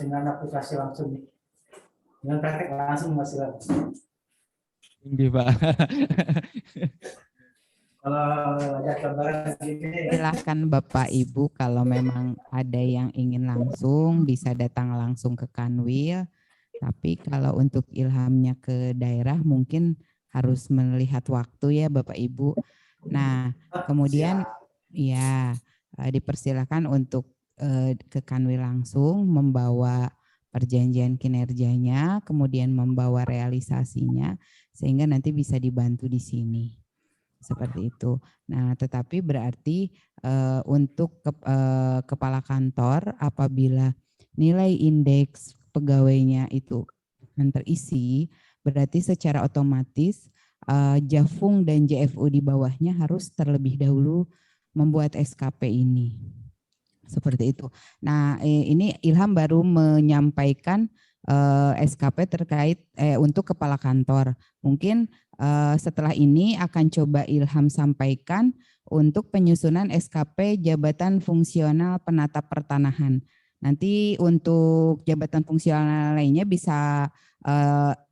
dengan aplikasi langsung nih. Dengan praktek langsung Mas Ilham. Tinggi Pak. Kalau ada gambaran gini, Silahkan Bapak Ibu kalau memang ada yang ingin langsung bisa datang langsung ke Kanwil. Tapi kalau untuk ilhamnya ke daerah mungkin harus melihat waktu ya Bapak Ibu. Nah, kemudian ya dipersilakan untuk ke Kanwil langsung membawa perjanjian kinerjanya, kemudian membawa realisasinya sehingga nanti bisa dibantu di sini. Seperti itu. Nah, tetapi berarti untuk kepala kantor apabila nilai indeks pegawainya itu terisi, berarti secara otomatis Jafung dan JFU di bawahnya harus terlebih dahulu membuat SKP ini. Seperti itu. Nah, ini Ilham baru menyampaikan SKP terkait untuk kepala kantor. Mungkin setelah ini akan coba Ilham sampaikan untuk penyusunan SKP jabatan fungsional penatap pertanahan. Nanti untuk jabatan fungsional lainnya bisa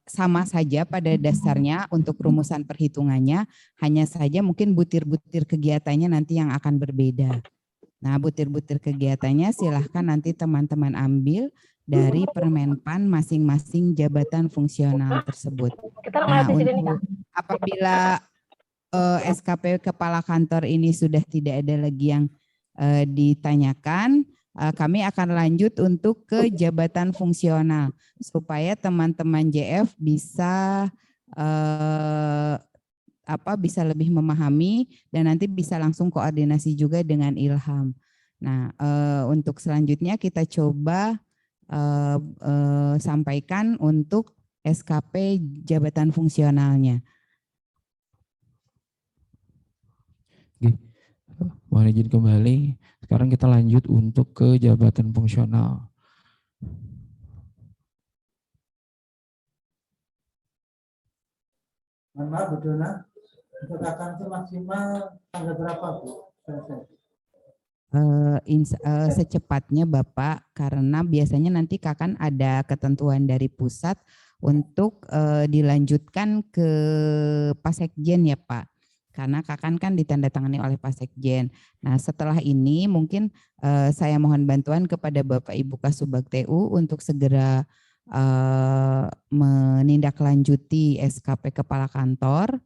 sama saja pada dasarnya untuk rumusan perhitungannya, hanya saja mungkin butir-butir kegiatannya nanti yang akan berbeda. Nah, butir-butir kegiatannya silahkan nanti teman-teman ambil dari Permenpan masing-masing jabatan fungsional tersebut. Nah, untuk apabila SKP kepala kantor ini sudah tidak ada lagi yang ditanyakan, kami akan lanjut untuk ke jabatan fungsional supaya teman-teman JF bisa bisa lebih memahami dan nanti bisa langsung koordinasi juga dengan Ilham. Nah, untuk selanjutnya kita coba sampaikan untuk SKP jabatan fungsionalnya. Oke. Mohon izin kembali. Sekarang kita lanjut untuk ke jabatan fungsional. mohon maaf Bu Dona, untuk akan itu maksimal tanggal berapa Bu? Secepatnya Bapak, karena biasanya nanti Kakan ada ketentuan dari pusat untuk dilanjutkan ke Pasekjen ya Pak, karena Kakan kan ditandatangani oleh Pasekjen. Nah setelah ini mungkin saya mohon bantuan kepada Bapak Ibu Kasubag TU untuk segera menindaklanjuti SKP Kepala Kantor,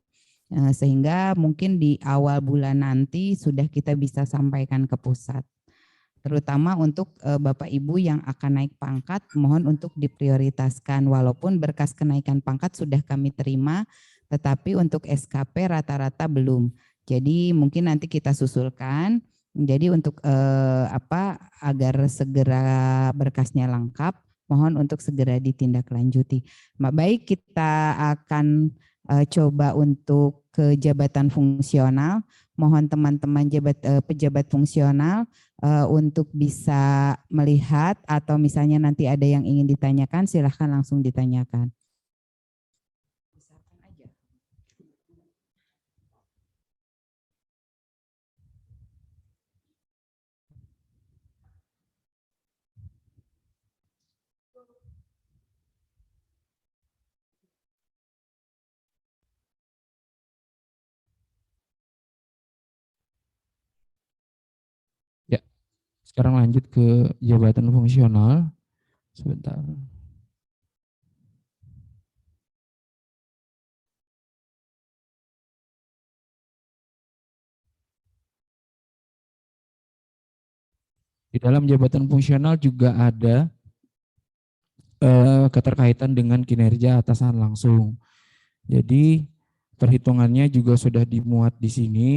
sehingga mungkin di awal bulan nanti sudah kita bisa sampaikan ke pusat. Terutama untuk Bapak Ibu yang akan naik pangkat, mohon untuk diprioritaskan. Walaupun berkas kenaikan pangkat sudah kami terima, tetapi untuk SKP rata-rata belum. Jadi mungkin nanti kita susulkan. Jadi untuk agar segera berkasnya lengkap, mohon untuk segera ditindaklanjuti. Baik, kita akan coba untuk ke jabatan fungsional. Mohon teman-teman pejabat fungsional untuk bisa melihat atau misalnya nanti ada yang ingin ditanyakan, silahkan langsung ditanyakan. Sekarang lanjut ke jabatan fungsional. Sebentar. Di dalam jabatan fungsional juga ada keterkaitan dengan kinerja atasan langsung. Jadi perhitungannya juga sudah dimuat di sini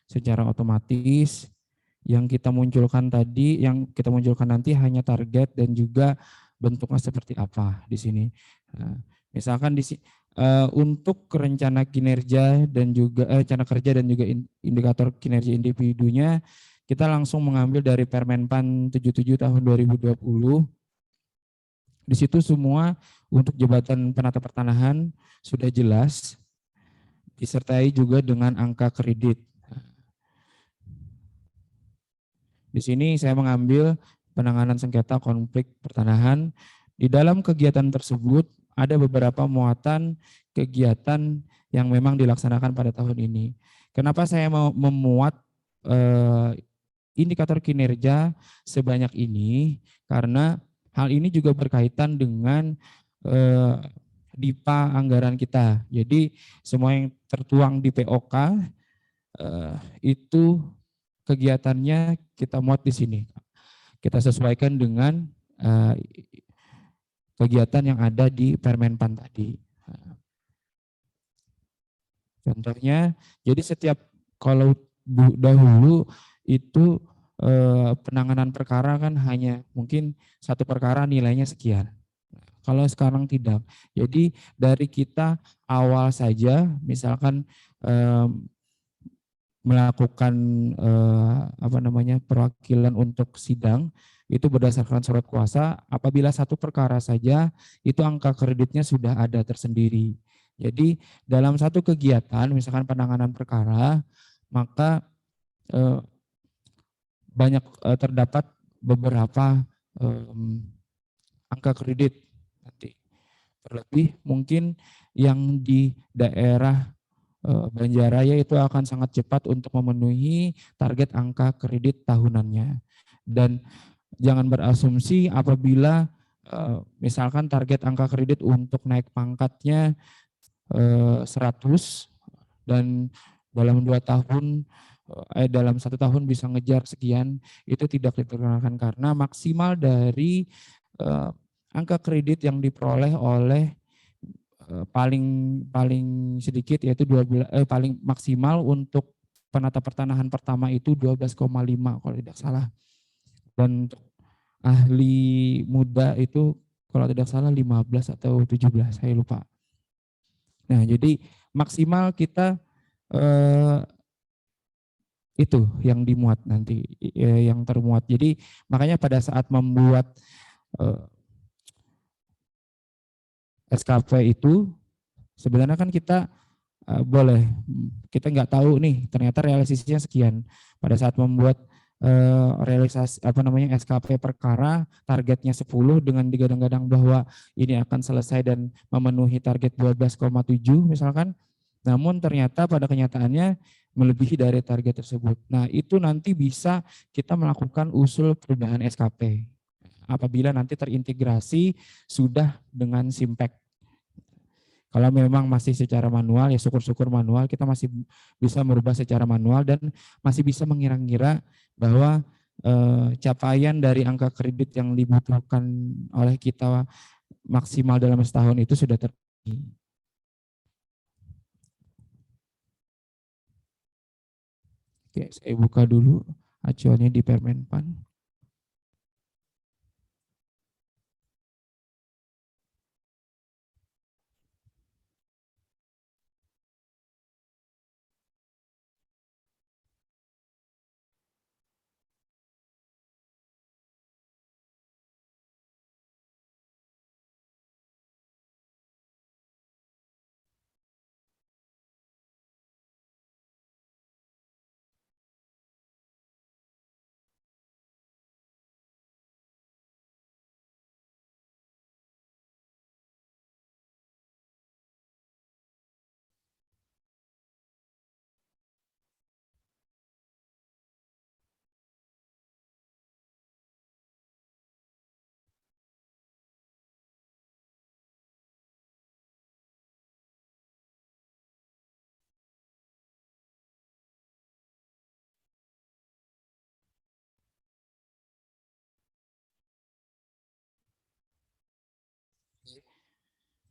secara otomatis. Yang kita munculkan tadi, yang kita munculkan nanti hanya target dan juga bentuknya seperti apa di sini. Nah, misalkan untuk rencana kinerja dan juga rencana kerja dan juga indikator kinerja individunya, kita langsung mengambil dari Permenpan 77 tahun 2020. Di situ semua untuk jabatan penata pertanahan sudah jelas, disertai juga dengan angka kredit. Di sini saya mengambil penanganan sengketa konflik pertanahan. Di dalam kegiatan tersebut ada beberapa muatan kegiatan yang memang dilaksanakan pada tahun ini. Kenapa saya mau memuat indikator kinerja sebanyak ini? Karena hal ini juga berkaitan dengan DIPA anggaran kita. Jadi semua yang tertuang di POK itu kegiatannya kita muat di sini. Kita sesuaikan dengan kegiatan yang ada di Permenpan tadi. Contohnya, jadi setiap kalau dahulu itu penanganan perkara kan hanya mungkin satu perkara nilainya sekian. Kalau sekarang tidak. Jadi dari kita awal saja, misalkan melakukan perwakilan untuk sidang itu berdasarkan surat kuasa. Apabila satu perkara saja itu angka kreditnya sudah ada tersendiri. Jadi dalam satu kegiatan misalkan penanganan perkara maka banyak terdapat beberapa angka kredit nanti. Terlebih mungkin yang di daerah Banjaraya itu akan sangat cepat untuk memenuhi target angka kredit tahunannya. Dan jangan berasumsi apabila misalkan target angka kredit untuk naik pangkatnya 100 dan dalam 2 tahun dalam 1 tahun bisa ngejar sekian, itu tidak diperkenankan karena maksimal dari angka kredit yang diperoleh oleh paling sedikit yaitu paling maksimal untuk penata pertanahan pertama itu 12,5 kalau tidak salah. Dan untuk ahli muda itu kalau tidak salah 15 atau 17, saya lupa. Nah, jadi maksimal kita itu yang dimuat nanti, yang termuat. Jadi makanya pada saat membuat SKP itu sebenarnya kan kita boleh, kita nggak tahu nih ternyata realisasinya sekian. Pada saat membuat realisasi SKP perkara targetnya 10 dengan digadang-gadang bahwa ini akan selesai dan memenuhi target 12,7 misalkan. Namun ternyata pada kenyataannya melebihi dari target tersebut. Nah, itu nanti bisa kita melakukan usul perubahan SKP. Apabila nanti terintegrasi sudah dengan Simpek. Kalau memang masih secara manual, ya syukur-syukur manual, kita masih bisa merubah secara manual dan masih bisa mengira-ngira bahwa capaian dari angka kredit yang dibutuhkan oleh kita maksimal dalam setahun itu sudah terpenuhi. Oke, saya buka dulu acuannya di Permenpan.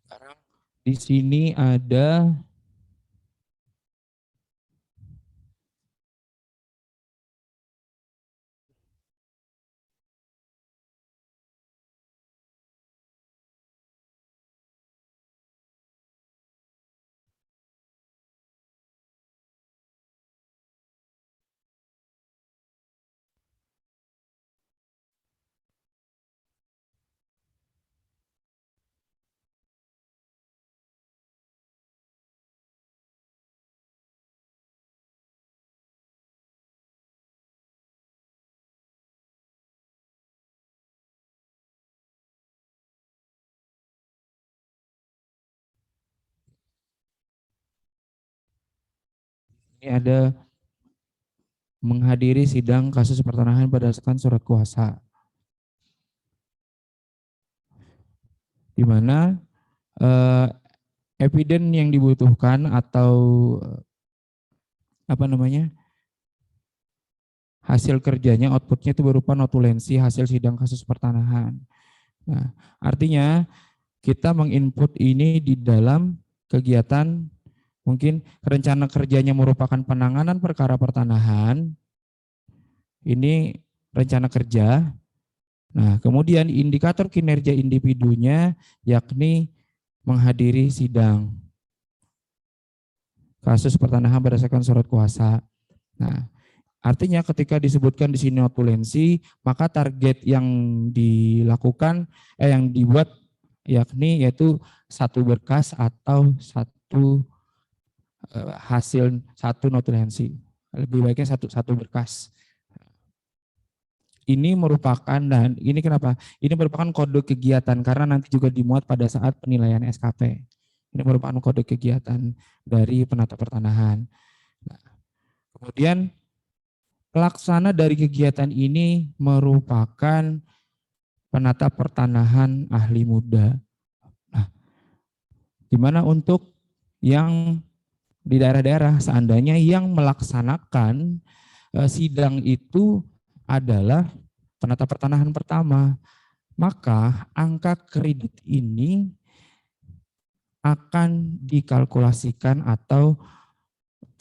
Sekarang di sini ada menghadiri sidang kasus pertanahan berdasarkan surat kuasa, di mana eviden yang dibutuhkan atau apa namanya hasil kerjanya, outputnya itu berupa notulensi hasil sidang kasus pertanahan. Nah, artinya kita menginput ini di dalam kegiatan, mungkin rencana kerjanya merupakan penanganan perkara pertanahan, ini rencana kerja. Nah, kemudian indikator kinerja individunya yakni menghadiri sidang kasus pertanahan berdasarkan surat kuasa. Nah, artinya ketika disebutkan di sini notulensi, maka target yang dilakukan yang dibuat yakni yaitu satu berkas atau satu hasil satu notulensi. Lebih baiknya satu berkas. Ini merupakan, dan ini kenapa? Ini merupakan kode kegiatan karena nanti juga dimuat pada saat penilaian SKP. Ini merupakan kode kegiatan dari penata pertanahan. Nah, kemudian pelaksana dari kegiatan ini merupakan penata pertanahan ahli muda. Nah, gimana untuk yang di daerah-daerah, seandainya yang melaksanakan sidang itu adalah penata pertanahan pertama, maka angka kredit ini akan dikalkulasikan atau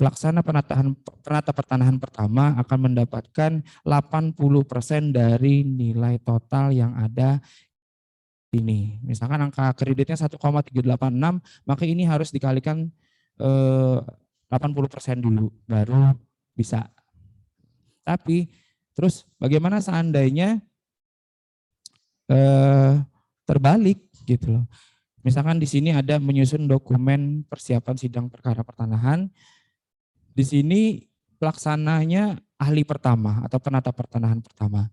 pelaksana penata pertanahan pertama akan mendapatkan 80% dari nilai total yang ada ini. Misalkan angka kreditnya 1,386, maka ini harus dikalikan 80% dulu, baru bisa. Tapi terus bagaimana seandainya terbalik gitu loh. Misalkan di sini ada menyusun dokumen persiapan sidang perkara pertanahan. Di sini pelaksananya ahli pertama atau penata pertanahan pertama.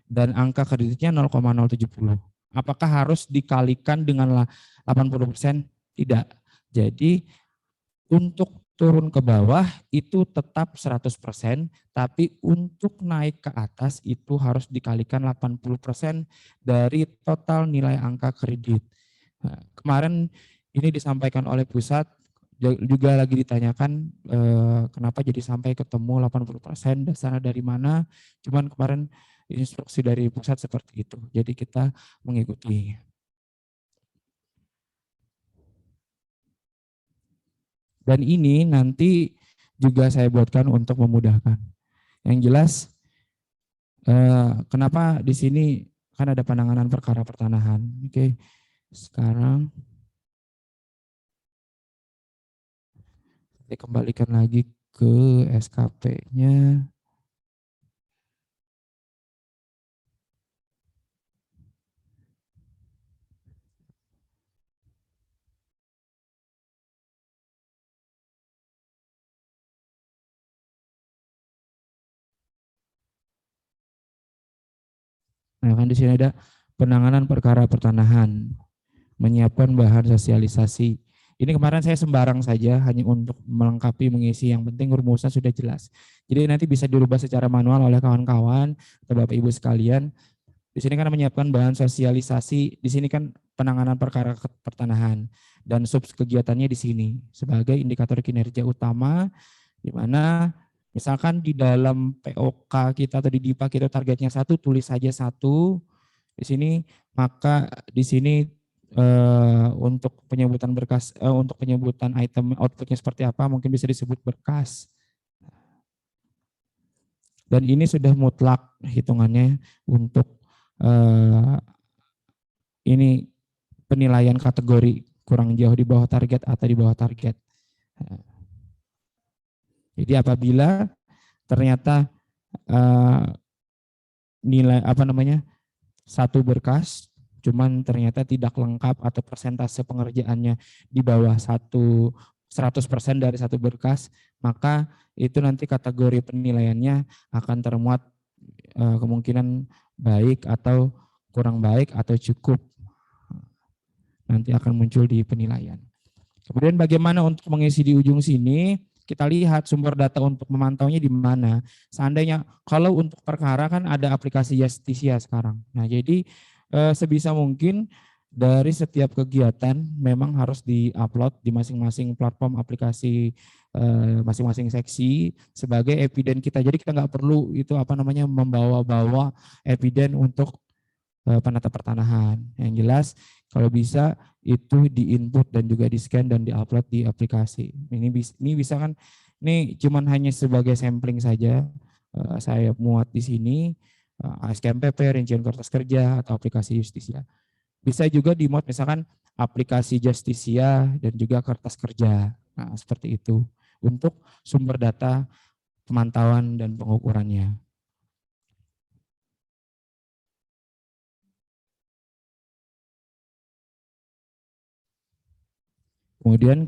Dan angka kreditnya 0,070. Apakah harus dikalikan dengan 80%? Tidak. Jadi untuk turun ke bawah itu tetap 100%, tapi untuk naik ke atas itu harus dikalikan 80% dari total nilai angka kredit. Nah, kemarin ini disampaikan oleh pusat, juga lagi ditanyakan kenapa jadi sampai ketemu 80%, dasarnya dari mana, cuman kemarin instruksi dari pusat seperti itu, jadi kita mengikuti. Dan ini nanti juga saya buatkan untuk memudahkan. Yang jelas, kenapa di sini kan ada penanganan perkara pertanahan. Oke, sekarang dikembalikan lagi ke SKP-nya. Nah, kan di sini ada penanganan perkara pertanahan, menyiapkan bahan sosialisasi. Ini kemarin saya sembarang saja hanya untuk melengkapi mengisi, yang penting rumusnya sudah jelas. Jadi nanti bisa dirubah secara manual oleh kawan-kawan atau Bapak Ibu sekalian. Di sini kan menyiapkan bahan sosialisasi, di sini kan penanganan perkara pertanahan dan sub kegiatannya di sini sebagai indikator kinerja utama, di mana misalkan di dalam POK kita atau di DIPA kita targetnya 1, tulis saja 1 di sini, maka di sini untuk penyebutan berkas, untuk penyebutan item outputnya seperti apa mungkin bisa disebut berkas. Dan ini sudah mutlak hitungannya untuk ini penilaian kategori kurang jauh di bawah target atau di bawah target. Jadi apabila ternyata nilai satu berkas cuman ternyata tidak lengkap atau persentase pengerjaannya di bawah 100% dari satu berkas, maka itu nanti kategori penilaiannya akan termuat kemungkinan baik atau kurang baik atau cukup. Nanti akan muncul di penilaian. Kemudian bagaimana untuk mengisi di ujung sini? Kita lihat sumber data untuk memantaunya di mana. Seandainya kalau untuk perkara kan ada aplikasi Justitia sekarang. Nah, jadi sebisa mungkin dari setiap kegiatan memang harus di-upload di masing-masing platform aplikasi masing-masing seksi sebagai eviden kita. Jadi kita nggak perlu itu membawa-bawa eviden untuk penata pertanahan. Yang jelas kalau bisa itu di-input dan juga di-scan dan di-upload di aplikasi. Ini bisa kan, ini cuman hanya sebagai sampling saja. Saya muat di sini ASKMPP, rincian kertas kerja atau aplikasi Justitia. Bisa juga di-mod misalkan aplikasi Justitia dan juga kertas kerja. Nah, seperti itu untuk sumber data pemantauan dan pengukurannya. Kemudian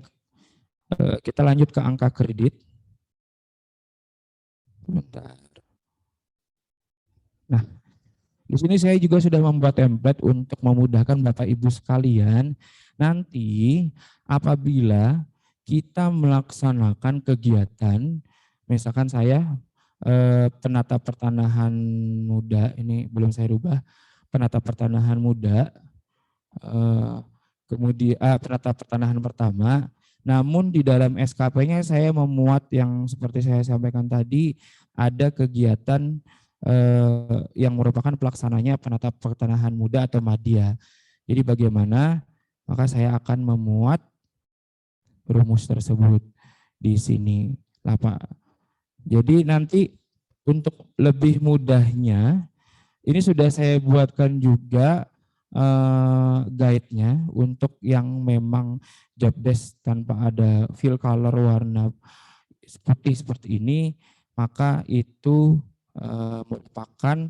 kita lanjut ke angka kredit. Bentar. Nah, di sini saya juga sudah membuat template untuk memudahkan Bapak Ibu sekalian. Nanti apabila kita melaksanakan kegiatan, misalkan saya penata pertanahan muda, ini belum saya rubah, penata pertanahan muda, kemudian penata pertanahan pertama. Namun di dalam SKP-nya saya memuat yang seperti saya sampaikan tadi, ada kegiatan yang merupakan pelaksananya penata pertanahan muda atau Madya. Jadi bagaimana? Maka saya akan memuat rumus tersebut di sini. Jadi nanti untuk lebih mudahnya, ini sudah saya buatkan juga guide-nya untuk yang memang job desk tanpa ada fill color warna putih seperti ini, maka itu merupakan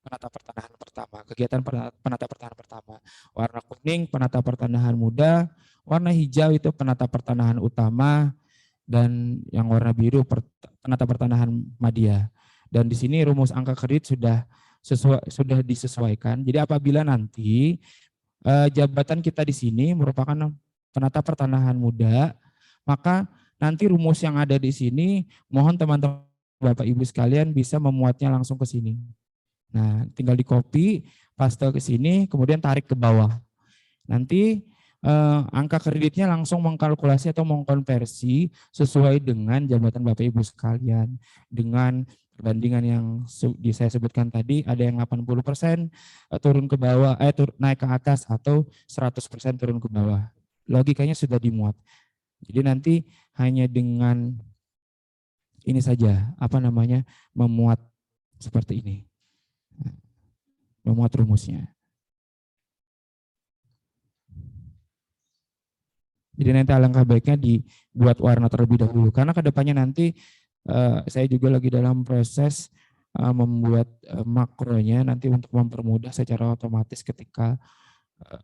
penata pertanahan pertama, kegiatan penata pertanahan pertama. Warna kuning penata pertanahan muda, warna hijau itu penata pertanahan utama, dan yang warna biru penata pertanahan Madya. Dan di sini rumus angka kredit sudah disesuaikan. Jadi apabila nanti jabatan kita di sini merupakan penata pertanahan muda, maka nanti rumus yang ada di sini mohon teman-teman Bapak Ibu sekalian bisa memuatnya langsung ke sini. Nah, tinggal di copy, paste ke sini, kemudian tarik ke bawah. Nanti angka kreditnya langsung mengkalkulasi atau mengkonversi sesuai dengan jabatan Bapak Ibu sekalian. Dengan perbandingan yang saya sebutkan tadi, ada yang 80% turun ke bawah, naik ke atas, atau 100% turun ke bawah. Logikanya sudah dimuat. Jadi nanti hanya dengan ini saja, memuat seperti ini. Memuat rumusnya. Jadi nanti alangkah baiknya dibuat warna terlebih dahulu. Karena kedepannya nanti saya juga lagi dalam proses membuat makronya nanti untuk mempermudah secara otomatis ketika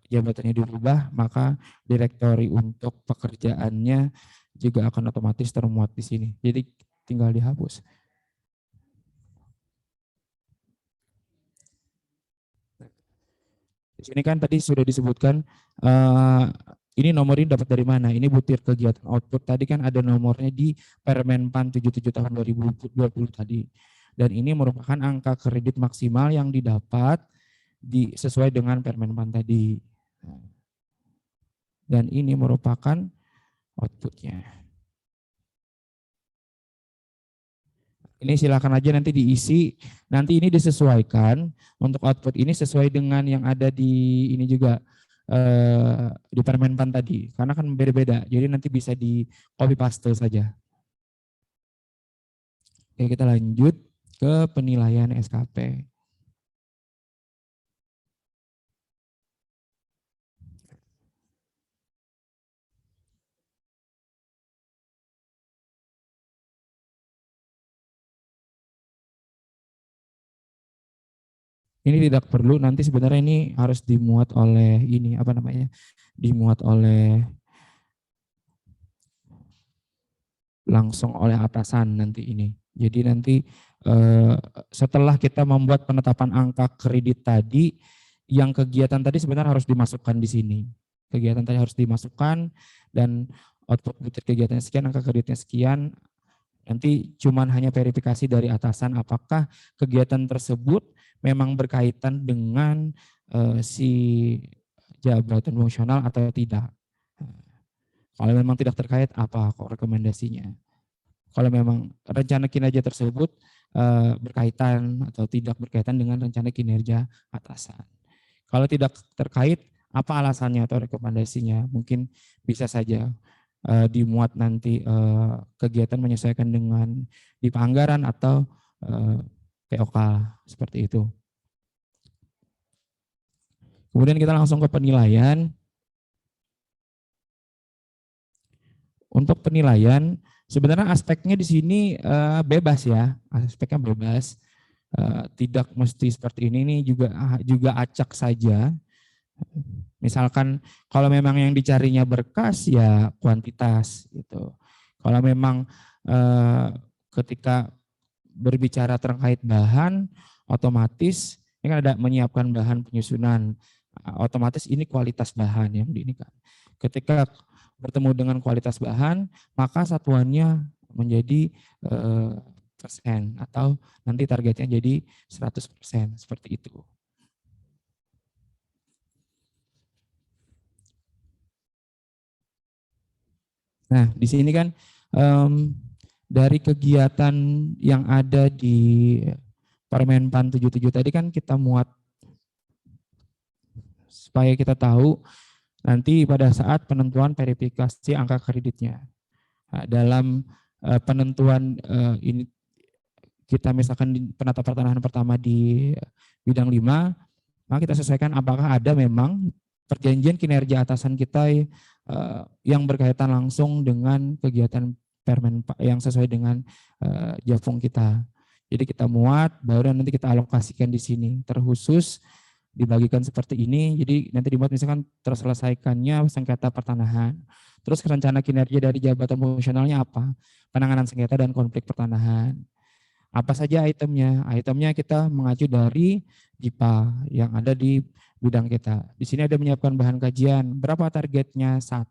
jabatannya dirubah, maka direktori untuk pekerjaannya juga akan otomatis termuat di sini. Jadi tinggal dihapus. Di sini kan tadi sudah disebutkan ini nomor ini dapat dari mana? Ini butir kegiatan output. Tadi kan ada nomornya di Permenpan 77 tahun 2020 tadi. Dan ini merupakan angka kredit maksimal yang didapat sesuai dengan Permenpan tadi. Dan ini merupakan outputnya. Ini silakan aja nanti diisi. Nanti ini disesuaikan untuk output ini sesuai dengan yang ada di ini juga di Permenpan tadi. Karena kan beda-beda. Jadi nanti bisa di copy paste saja. Oke, kita lanjut ke penilaian SKP. Ini tidak perlu, nanti sebenarnya ini harus dimuat oleh ini, apa namanya, dimuat oleh langsung oleh atasan nanti ini. Jadi nanti setelah kita membuat penetapan angka kredit tadi, yang kegiatan tadi sebenarnya harus dimasukkan di sini. Kegiatan tadi harus dimasukkan dan output budget kegiatannya sekian, angka kreditnya sekian. Nanti cuman hanya verifikasi dari atasan apakah kegiatan tersebut memang berkaitan dengan si jabatan fungsional atau tidak. Kalau memang tidak terkait, apa kok rekomendasinya? Kalau memang rencana kinerja tersebut berkaitan atau tidak berkaitan dengan rencana kinerja atasan. Kalau tidak terkait, apa alasannya atau rekomendasinya? Mungkin bisa saja dimuat nanti kegiatan menyesuaikan dengan DIP anggaran atau POK seperti itu. Kemudian kita langsung ke penilaian. Untuk penilaian, sebenarnya aspeknya di sini bebas ya, aspeknya bebas. Tidak mesti seperti ini juga acak saja. Misalkan kalau memang yang dicarinya berkas ya kuantitas gitu. Kalau memang ketika berbicara terkait bahan, otomatis ini kan ada menyiapkan bahan penyusunan, otomatis ini kualitas bahan yang diinikan. Ketika bertemu dengan kualitas bahan, maka satuannya menjadi persen atau nanti targetnya jadi 100% seperti itu. Nah, di sini kan dari kegiatan yang ada di Permenpan 77 tadi kan kita muat supaya kita tahu nanti pada saat penentuan verifikasi angka kreditnya. Nah, dalam penentuan ini kita misalkan di penata pertanahan pertama di bidang 5, maka kita sesuaikan apakah ada memang perjanjian kinerja atasan kita yang berkaitan langsung dengan kegiatan permen yang sesuai dengan Javung kita. Jadi kita muat, baru nanti kita alokasikan di sini. Terkhusus dibagikan seperti ini, jadi nanti dibuat misalkan terselesaikannya sengketa pertanahan. Terus rencana kinerja dari jabatan fungsionalnya apa? Penanganan sengketa dan konflik pertanahan. Apa saja itemnya? Itemnya kita mengacu dari DIPA yang ada di bidang kita. Di sini ada menyiapkan bahan kajian. Berapa targetnya? 1.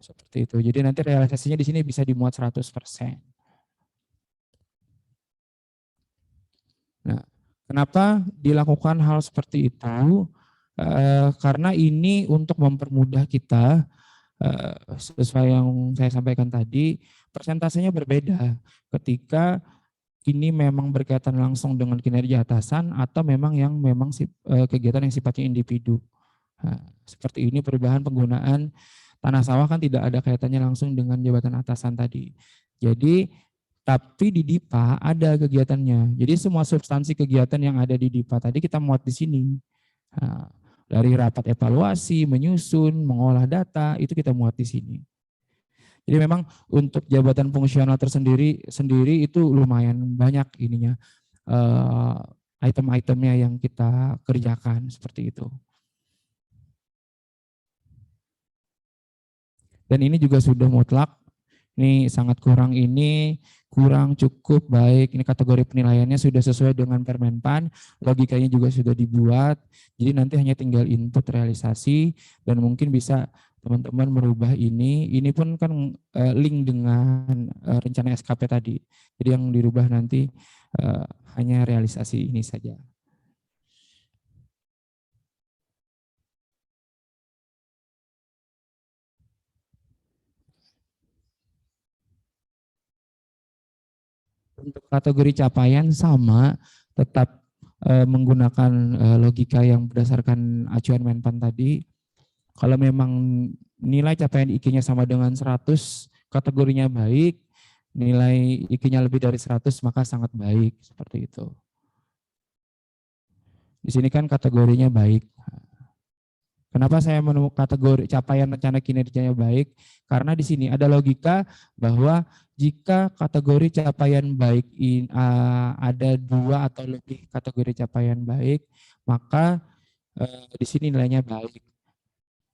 Seperti itu. Jadi nanti realisasinya di sini bisa dimuat 100%. Nah, kenapa dilakukan hal seperti itu? Karena ini untuk mempermudah kita, sesuai yang saya sampaikan tadi, persentasenya berbeda ketika ini memang berkaitan langsung dengan kinerja atasan atau memang kegiatan yang sifatnya individu. Nah, seperti ini perubahan penggunaan tanah sawah kan tidak ada kaitannya langsung dengan jabatan atasan tadi. Jadi tapi di DIPA ada kegiatannya. Jadi semua substansi kegiatan yang ada di DIPA tadi kita muat di sini. Nah, dari rapat evaluasi, menyusun, mengolah data, itu kita muat di sini. Jadi memang untuk jabatan fungsional sendiri itu lumayan banyak ininya item-itemnya yang kita kerjakan seperti itu. Dan ini juga sudah mutlak. Ini sangat kurang cukup baik. Ini kategori penilaiannya sudah sesuai dengan Permenpan, logikanya juga sudah dibuat. Jadi nanti hanya tinggal input realisasi dan mungkin bisa teman-teman merubah ini. Ini pun kan link dengan rencana SKP tadi. Jadi yang dirubah nanti hanya realisasi ini saja. Untuk kategori capaian sama, tetap menggunakan logika yang berdasarkan acuan Menpan tadi. Kalau memang nilai capaian IQ-nya sama dengan 100, kategorinya baik, nilai IQ-nya lebih dari 100 maka sangat baik, seperti itu. Di sini kan kategorinya baik. Kenapa saya menemukan kategori capaian rencana kinerjanya baik? Karena di sini ada logika bahwa jika kategori capaian baik ada 2 atau lebih kategori capaian baik, maka di sini nilainya baik.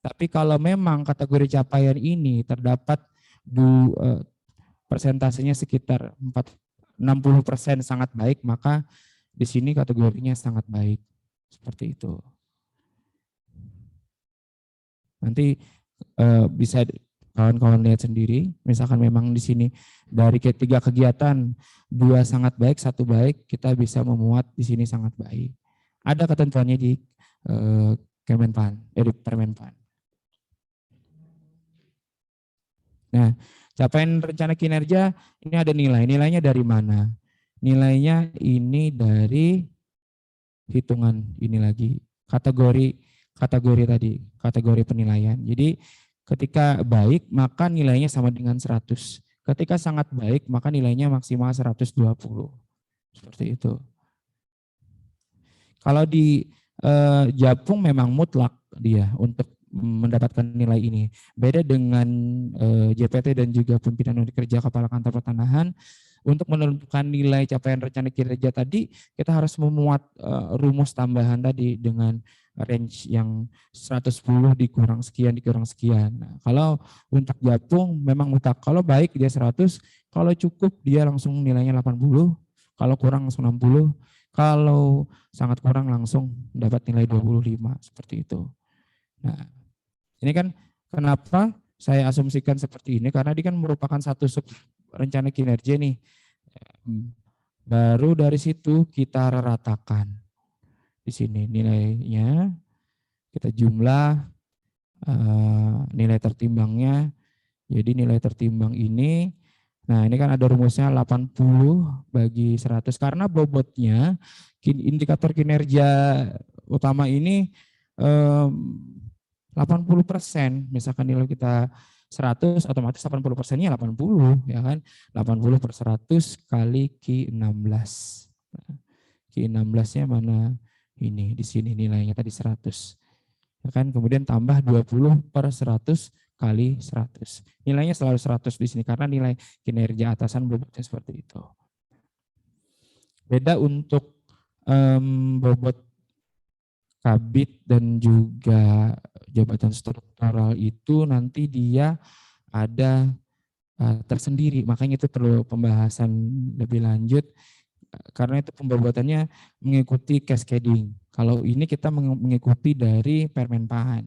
Tapi kalau memang kategori capaian ini terdapat persentasenya sekitar 60% sangat baik, maka di sini kategorinya sangat baik. Seperti itu. Nanti bisa kawan-kawan lihat sendiri, misalkan memang di sini dari ketiga kegiatan 2 sangat baik, 1 baik, kita bisa memuat di sini sangat baik. Ada ketentuannya di Kemenpan, di Permenpan. Nah, capaian rencana kinerja ini ada nilai. Nilainya dari mana? Nilainya ini dari hitungan ini lagi. Kategori tadi, kategori penilaian. Jadi ketika baik maka nilainya sama dengan 100. Ketika sangat baik maka nilainya maksimal 120. Seperti itu. Kalau di Japung memang mutlak dia untuk mendapatkan nilai ini. Beda dengan JPT dan juga pimpinan unit kerja kepala kantor pertanahan. Untuk menentukan nilai capaian rencana kinerja tadi, kita harus memuat rumus tambahan tadi dengan range yang 110 dikurang sekian. Nah, kalau untuk Japung memang mutlak. Kalau baik dia 100, kalau cukup dia langsung nilainya 80, kalau kurang langsung 60, kalau sangat kurang langsung dapat nilai 25, seperti itu. Nah, ini kan kenapa saya asumsikan seperti ini, karena ini kan merupakan satu sub rencana kinerja nih. Baru dari situ kita ratakan. Di sini nilainya, kita jumlah nilai tertimbangnya. Jadi nilai tertimbang ini, nah ini kan ada rumusnya 80 bagi 100. Karena bobotnya, indikator kinerja utama ini 80%, misalkan nilai kita 100, otomatis 80%-nya 80, ya kan? 80 per 100 kali Q16. Nah, Q16-nya mana? Ini, di sini nilainya tadi 100. Ya kan? Kemudian tambah 20 per 100 kali 100. Nilainya selalu 100 di sini, karena nilai kinerja atasan bobotnya seperti itu. Beda untuk bobot kabit dan juga jabatan struktural itu nanti dia ada tersendiri, makanya itu perlu pembahasan lebih lanjut karena itu pembobotannya mengikuti cascading. Kalau ini kita mengikuti dari Permenpan.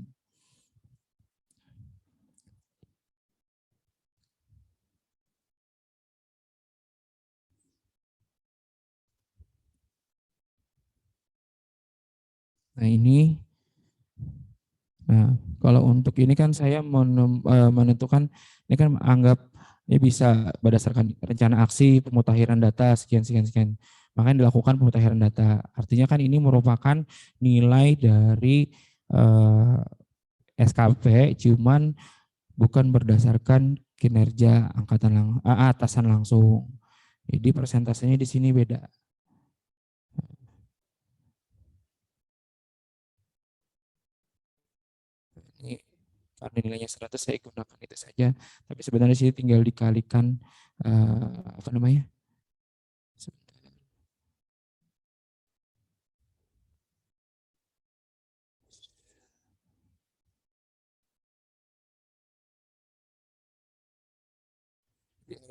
Nah ini, nah kalau untuk ini kan saya menentukan, ini kan anggap ini bisa berdasarkan rencana aksi pemutakhiran data sekian. Makanya dilakukan pemutakhiran data. Artinya kan ini merupakan nilai dari SKP, cuman bukan berdasarkan kinerja atasan langsung. Jadi persentasenya di sini beda. Ini karena nilainya 100 saya gunakan itu saja, tapi sebenarnya sih tinggal dikalikan apa namanya?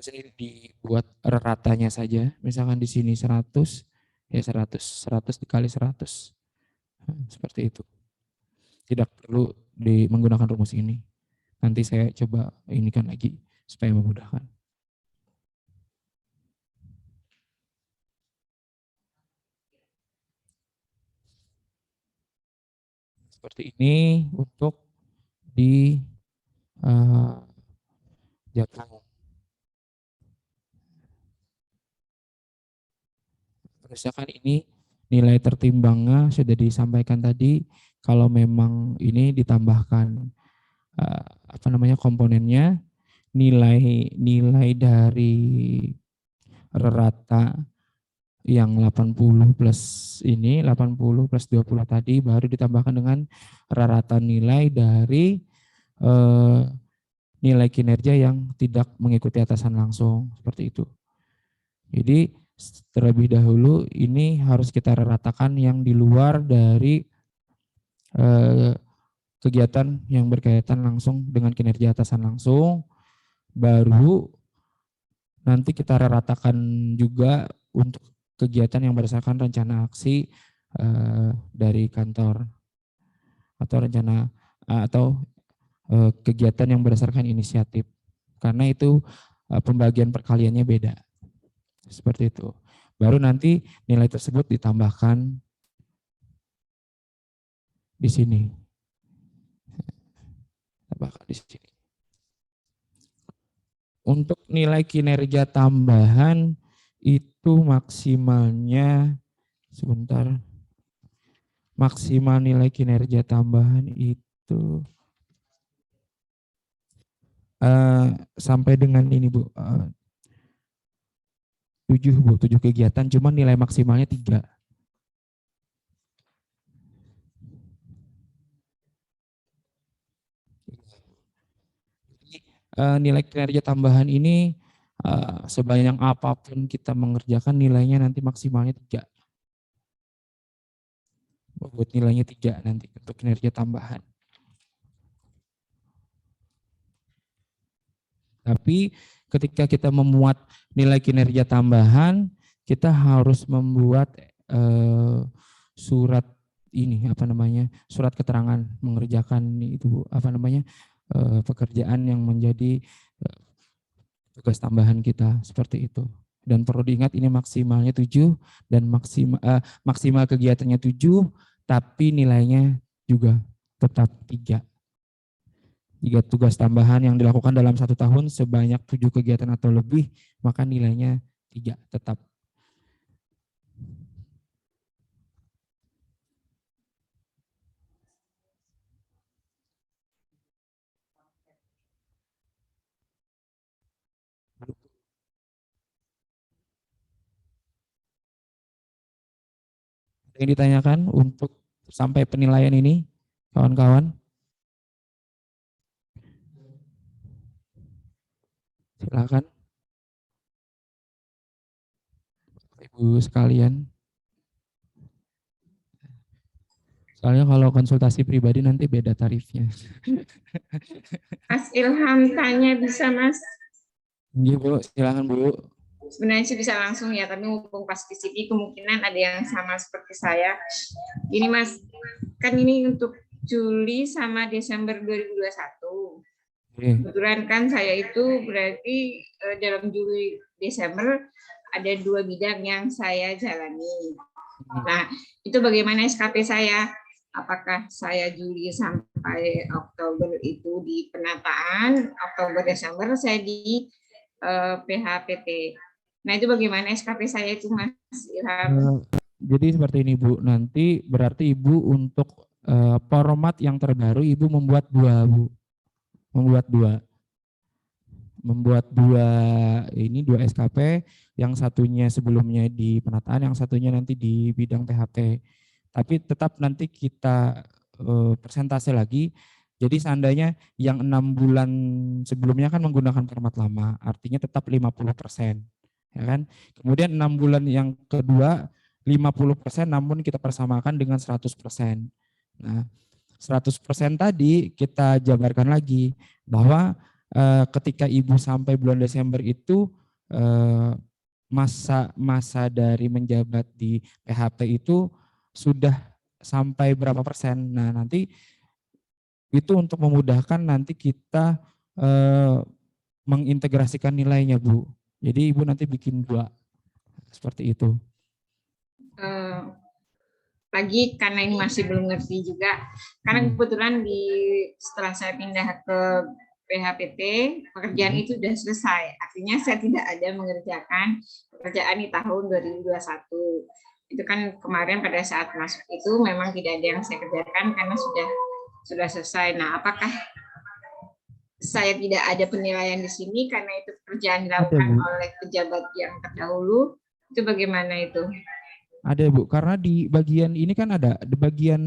Sini dibuat ratanya saja, misalkan di sini 100, ya 100 dikali 100. Seperti itu. Tidak perlu menggunakan rumus ini. Nanti saya coba inikan lagi supaya memudahkan. Seperti ini untuk di Japung. harusnya kan ini nilai tertimbangnya sudah disampaikan tadi, kalau memang ini ditambahkan komponennya, nilai dari rata yang 80 plus ini, 80 plus 20 tadi baru ditambahkan dengan rata nilai dari nilai kinerja yang tidak mengikuti atasan langsung, seperti itu. Jadi terlebih dahulu ini harus kita ratakan yang di luar dari kegiatan yang berkaitan langsung dengan kinerja atasan langsung, baru nanti kita ratakan juga untuk kegiatan yang berdasarkan rencana aksi dari kantor atau rencana atau kegiatan yang berdasarkan inisiatif, karena itu pembagian perkaliannya beda, seperti itu. Baru nanti nilai tersebut ditambahkan di sini. Tambahkan di sini. Untuk nilai kinerja tambahan itu maksimalnya, sebentar, maksimal nilai kinerja tambahan itu sampai dengan ini Bu, 7 kegiatan, cuman nilai maksimalnya 3. Nilai kinerja tambahan ini sebanyak apapun kita mengerjakan, nilainya nanti maksimalnya 3. Buat nilainya 3 nanti untuk kinerja tambahan. Tapi ketika kita memuat nilai kinerja tambahan, kita harus membuat surat ini surat keterangan mengerjakan itu pekerjaan yang menjadi tugas tambahan kita, seperti itu. Dan perlu diingat ini maksimalnya 7 dan maksimal kegiatannya 7, tapi nilainya juga tetap 3. Jika tugas tambahan yang dilakukan dalam 1 tahun sebanyak 7 kegiatan atau lebih, maka nilainya 3 tetap. Yang ditanyakan untuk sampai penilaian ini, kawan-kawan? Silakan. Ibu sekalian. Soalnya kalau konsultasi pribadi nanti beda tarifnya. Mas Ilham tanya bisa Mas? Iya Bu, silakan Bu. Sebenarnya sih bisa langsung ya, tapi mumpung pas di sini kemungkinan ada yang sama seperti saya. Gini Mas, kan ini untuk Juli sama Desember 2021. Kebetulan kan saya itu berarti dalam Juli Desember ada 2 bidang yang saya jalani. Nah, itu bagaimana SKP saya? Apakah saya Juli sampai Oktober itu di penataan, Oktober Desember saya di PHPT. Nah, itu bagaimana SKP saya itu Mas Ilham? Jadi seperti ini Bu, nanti berarti Ibu untuk format yang terbaru Ibu membuat 2 Bu. Membuat 2 SKP, yang satunya sebelumnya di penataan, yang satunya nanti di bidang PHP. Tapi tetap nanti kita persentase lagi. Jadi seandainya yang 6 bulan sebelumnya kan menggunakan format lama, artinya tetap 50%. Ya kan? Kemudian 6 bulan yang kedua 50%, namun kita persamakan dengan 100%. Nah, 100% tadi kita jabarkan lagi bahwa ketika Ibu sampai bulan Desember itu masa dari menjabat di PHP itu sudah sampai berapa persen. Nah, nanti itu untuk memudahkan nanti kita mengintegrasikan nilainya Bu. Jadi Ibu nanti bikin 2 seperti itu. Lagi karena ini masih belum ngerti juga, karena kebetulan setelah saya pindah ke PHPT, pekerjaan itu sudah selesai. Artinya saya tidak ada mengerjakan pekerjaan di tahun 2021. Itu kan kemarin pada saat masuk itu memang tidak ada yang saya kerjakan karena sudah selesai. Nah, apakah saya tidak ada penilaian di sini karena itu pekerjaan dilakukan oleh pejabat yang terdahulu? Itu bagaimana itu? Ada Bu, karena di bagian ini kan ada, di bagian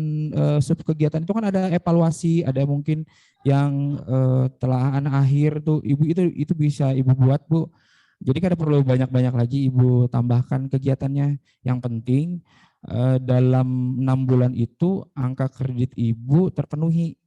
sub kegiatan itu kan ada evaluasi, ada mungkin yang telahan akhir tuh Ibu itu bisa Ibu buat Bu. Jadi kada perlu banyak-banyak lagi Ibu tambahkan kegiatannya. Yang penting dalam 6 bulan itu angka kredit Ibu terpenuhi.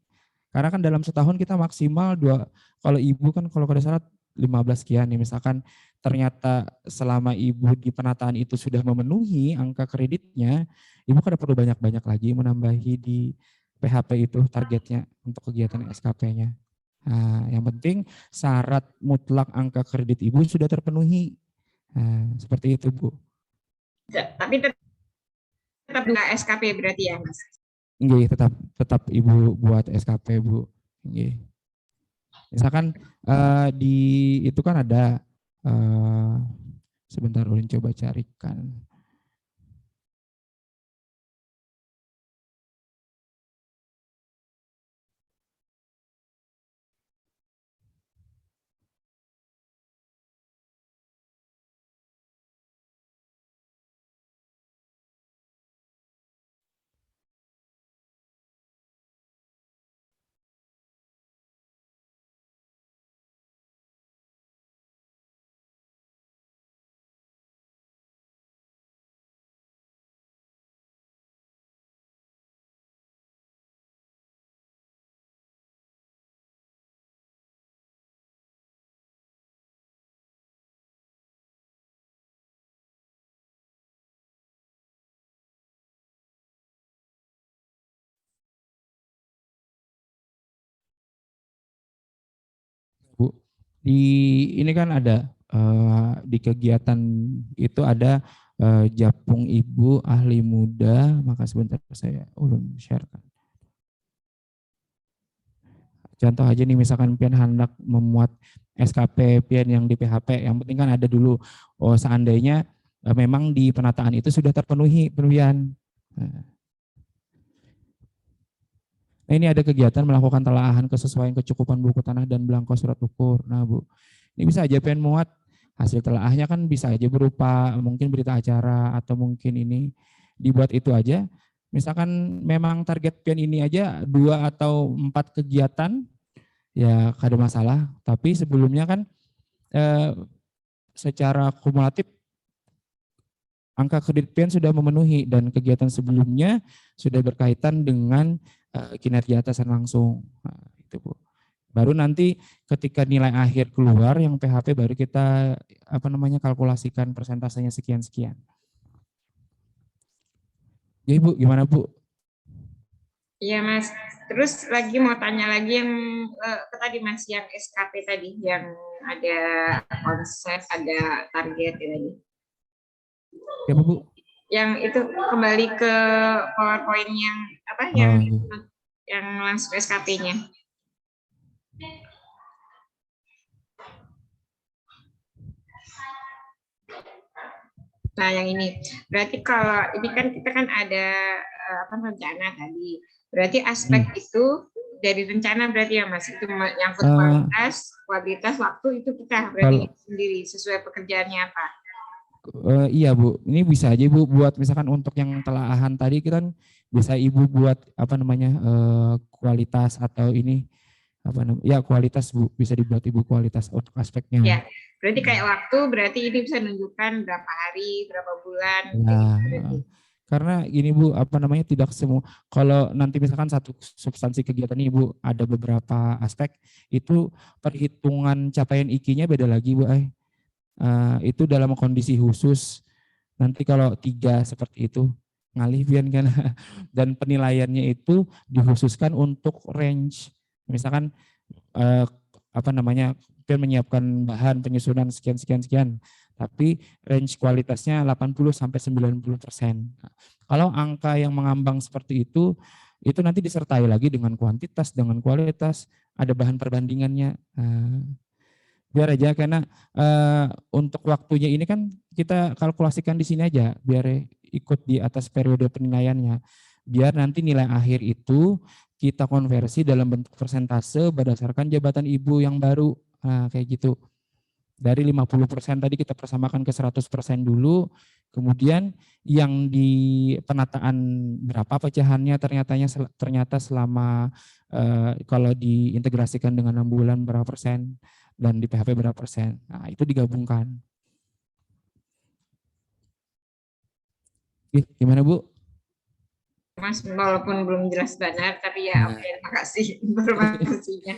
Karena kan dalam setahun kita maksimal 2, kalau Ibu kan kalau kada salah 15 sekian nih, misalkan ternyata selama Ibu di penataan itu sudah memenuhi angka kreditnya, Ibu kada perlu banyak-banyak lagi menambahi di PHP itu targetnya untuk kegiatan SKP-nya. Nah, yang penting syarat mutlak angka kredit Ibu sudah terpenuhi. Nah, seperti itu Bu. Tapi tetap nggak SKP berarti ya Mas? Nggih, tetap Ibu buat SKP Bu. Nggih. Misalkan di itu kan ada sebentar ulun coba carikan. Bu, di ini kan ada di kegiatan itu ada Japung Ibu Ahli Muda, maka sebentar saya ulun sharekan. Contoh aja nih misalkan pian hendak memuat SKP pian yang di PHP, yang penting kan ada dulu seandainya memang di penataan itu sudah terpenuhi penuhian. Nah, ini ada kegiatan melakukan telaahan kesesuaian kecukupan buku tanah dan belangko surat ukur. Nah Bu, ini bisa aja pengen muat hasil telaahnya kan bisa aja berupa mungkin berita acara atau mungkin ini dibuat itu aja. Misalkan memang target pian ini aja 2 atau 4 kegiatan ya kada masalah. Tapi sebelumnya kan secara kumulatif angka kredit pian sudah memenuhi dan kegiatan sebelumnya sudah berkaitan dengan kinerja atasan langsung. Nah, itu Bu. Baru nanti ketika nilai akhir keluar yang PHP baru kita kalkulasikan persentasenya sekian-sekian. Ya Ibu, gimana Bu? Iya Mas. Terus lagi mau tanya lagi yang tadi Mas yang SKP tadi yang ada konsep, ada target ya tadi. Ya Bu. Yang itu kembali ke PowerPoint yang yang langsung SKP-nya. Nah, yang ini berarti kalau ini kan kita kan ada rencana tadi. Berarti aspek itu dari rencana berarti ya Mas, itu yang kualitas waktu itu kita berarti sendiri sesuai pekerjaannya apa? Iya Bu, ini bisa aja Bu buat misalkan untuk yang telaahan tadi kita kan bisa Ibu buat kualitas atau ini kualitas Bu, bisa dibuat Ibu kualitas untuk aspeknya. Ya, berarti kayak waktu berarti ini bisa menunjukkan berapa hari, berapa bulan. Nah, karena gini Bu, tidak semua, kalau nanti misalkan satu substansi kegiatan ini Bu ada beberapa aspek, itu perhitungan capaian IKI-nya beda lagi Bu. Itu dalam kondisi khusus, nanti kalau 3 seperti itu ngalih pian kan, dan penilaiannya itu dikhususkan untuk range, misalkan pian menyiapkan bahan penyusunan sekian, tapi range kualitasnya 80-90%. Kalau angka yang mengambang seperti itu nanti disertai lagi dengan kuantitas, dengan kualitas, ada bahan perbandingannya. Biar aja karena untuk waktunya ini kan kita kalkulasikan di sini aja biar ikut di atas periode penilaiannya. Biar nanti nilai akhir itu kita konversi dalam bentuk persentase berdasarkan jabatan ibu yang baru. Nah, kayak gitu. Dari 50% tadi kita persamakan ke 100% dulu. Kemudian yang di penataan berapa pecahannya ternyata selama kalau diintegrasikan dengan 6 bulan berapa persen dan di PHP berapa persen. Nah, itu digabungkan. Gimana Bu? Mas, walaupun belum jelas benar, tapi ya oke, terima kasih informasinya.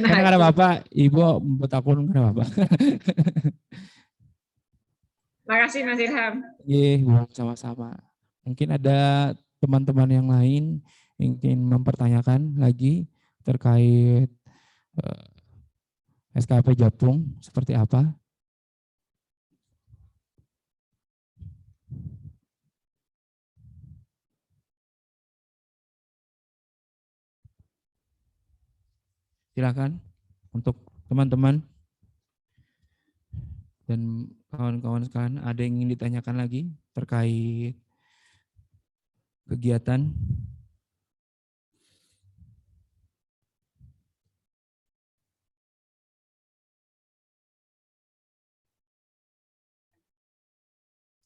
Karena ada Bapak, Ibu buat akun karena Bapak. Terima kasih Mas Ilham. Iya, sama-sama. Mungkin ada teman-teman yang lain yang ingin mempertanyakan lagi terkait SKP Japung seperti apa? Silakan untuk teman-teman dan kawan-kawan sekalian, ada yang ingin ditanyakan lagi terkait kegiatan?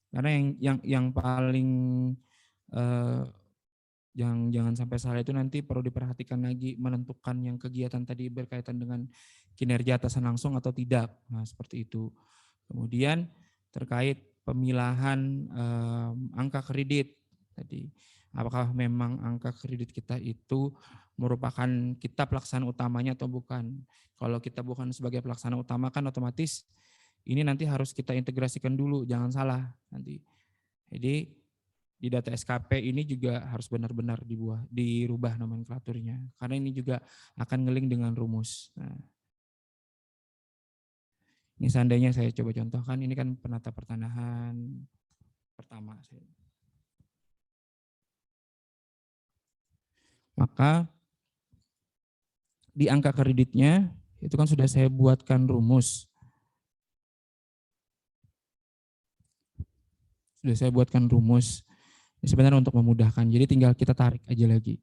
Karena yang paling jangan sampai salah itu nanti perlu diperhatikan lagi menentukan yang kegiatan tadi berkaitan dengan kinerja atasan langsung atau tidak. Nah, seperti itu. Kemudian terkait pemilahan angka kredit tadi. Apakah memang angka kredit kita itu merupakan kita pelaksana utamanya atau bukan? Kalau kita bukan sebagai pelaksana utama kan otomatis ini nanti harus kita integrasikan dulu, jangan salah nanti. Jadi di data SKP ini juga harus benar-benar dirubah nomenklaturnya. Karena ini juga akan ngeling dengan rumus. Nah, ini seandainya saya coba contohkan, ini kan penata pertanahan pertama. Maka di angka kreditnya itu kan sudah saya buatkan rumus. Sudah saya buatkan rumus. Ini sebenarnya untuk memudahkan. Jadi tinggal kita tarik aja lagi.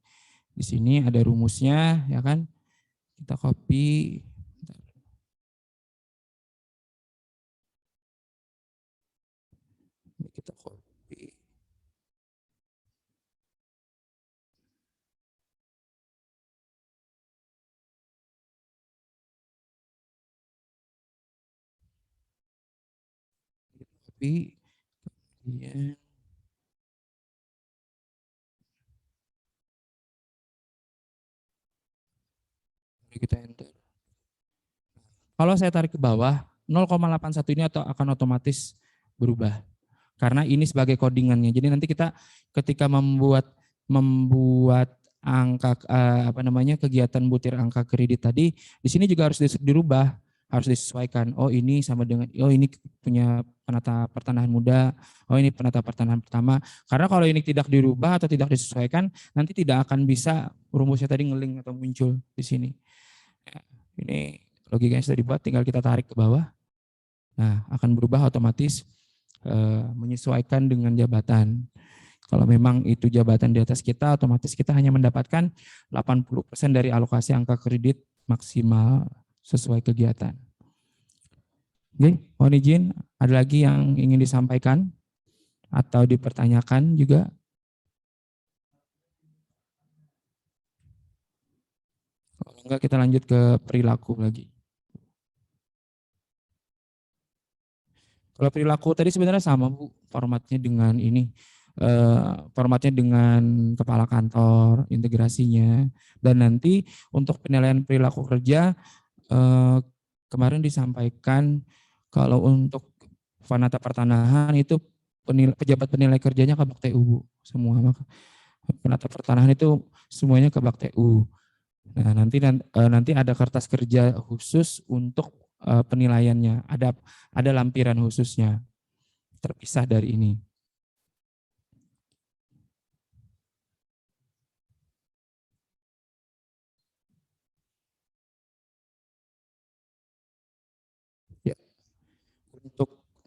Di sini ada rumusnya, ya kan? Kita copy. Kita copy. Copy. Kemudian kita enter. Kalau saya tarik ke bawah, 0,81 ini akan otomatis berubah. Karena ini sebagai codingannya. Jadi nanti kita ketika membuat angka kegiatan butir angka kredit tadi, di sini juga harus dirubah, harus disesuaikan. Oh, ini sama dengan ini punya penata pertanahan muda, oh ini penata pertanahan pertama. Karena kalau ini tidak dirubah atau tidak disesuaikan, nanti tidak akan bisa rumusnya tadi ngeling atau muncul di sini. Ini logikanya sudah dibuat, tinggal kita tarik ke bawah. Nah, akan berubah otomatis menyesuaikan dengan jabatan. Kalau memang itu jabatan di atas kita, otomatis kita hanya mendapatkan 80% dari alokasi angka kredit maksimal sesuai kegiatan. Oke, mohon izin, ada lagi yang ingin disampaikan atau dipertanyakan juga? Kalau enggak kita lanjut ke perilaku lagi. Kalau perilaku tadi sebenarnya sama Bu, formatnya dengan ini. Formatnya dengan kepala kantor, integrasinya. Dan nanti untuk penilaian perilaku kerja, kemarin disampaikan kalau untuk penata pertanahan itu pejabat penilai kerjanya ke Bak TU, Bu. Semua penata pertanahan itu semuanya ke Bak TU. Nah, nanti ada kertas kerja khusus untuk penilaiannya, ada lampiran khususnya terpisah dari ini.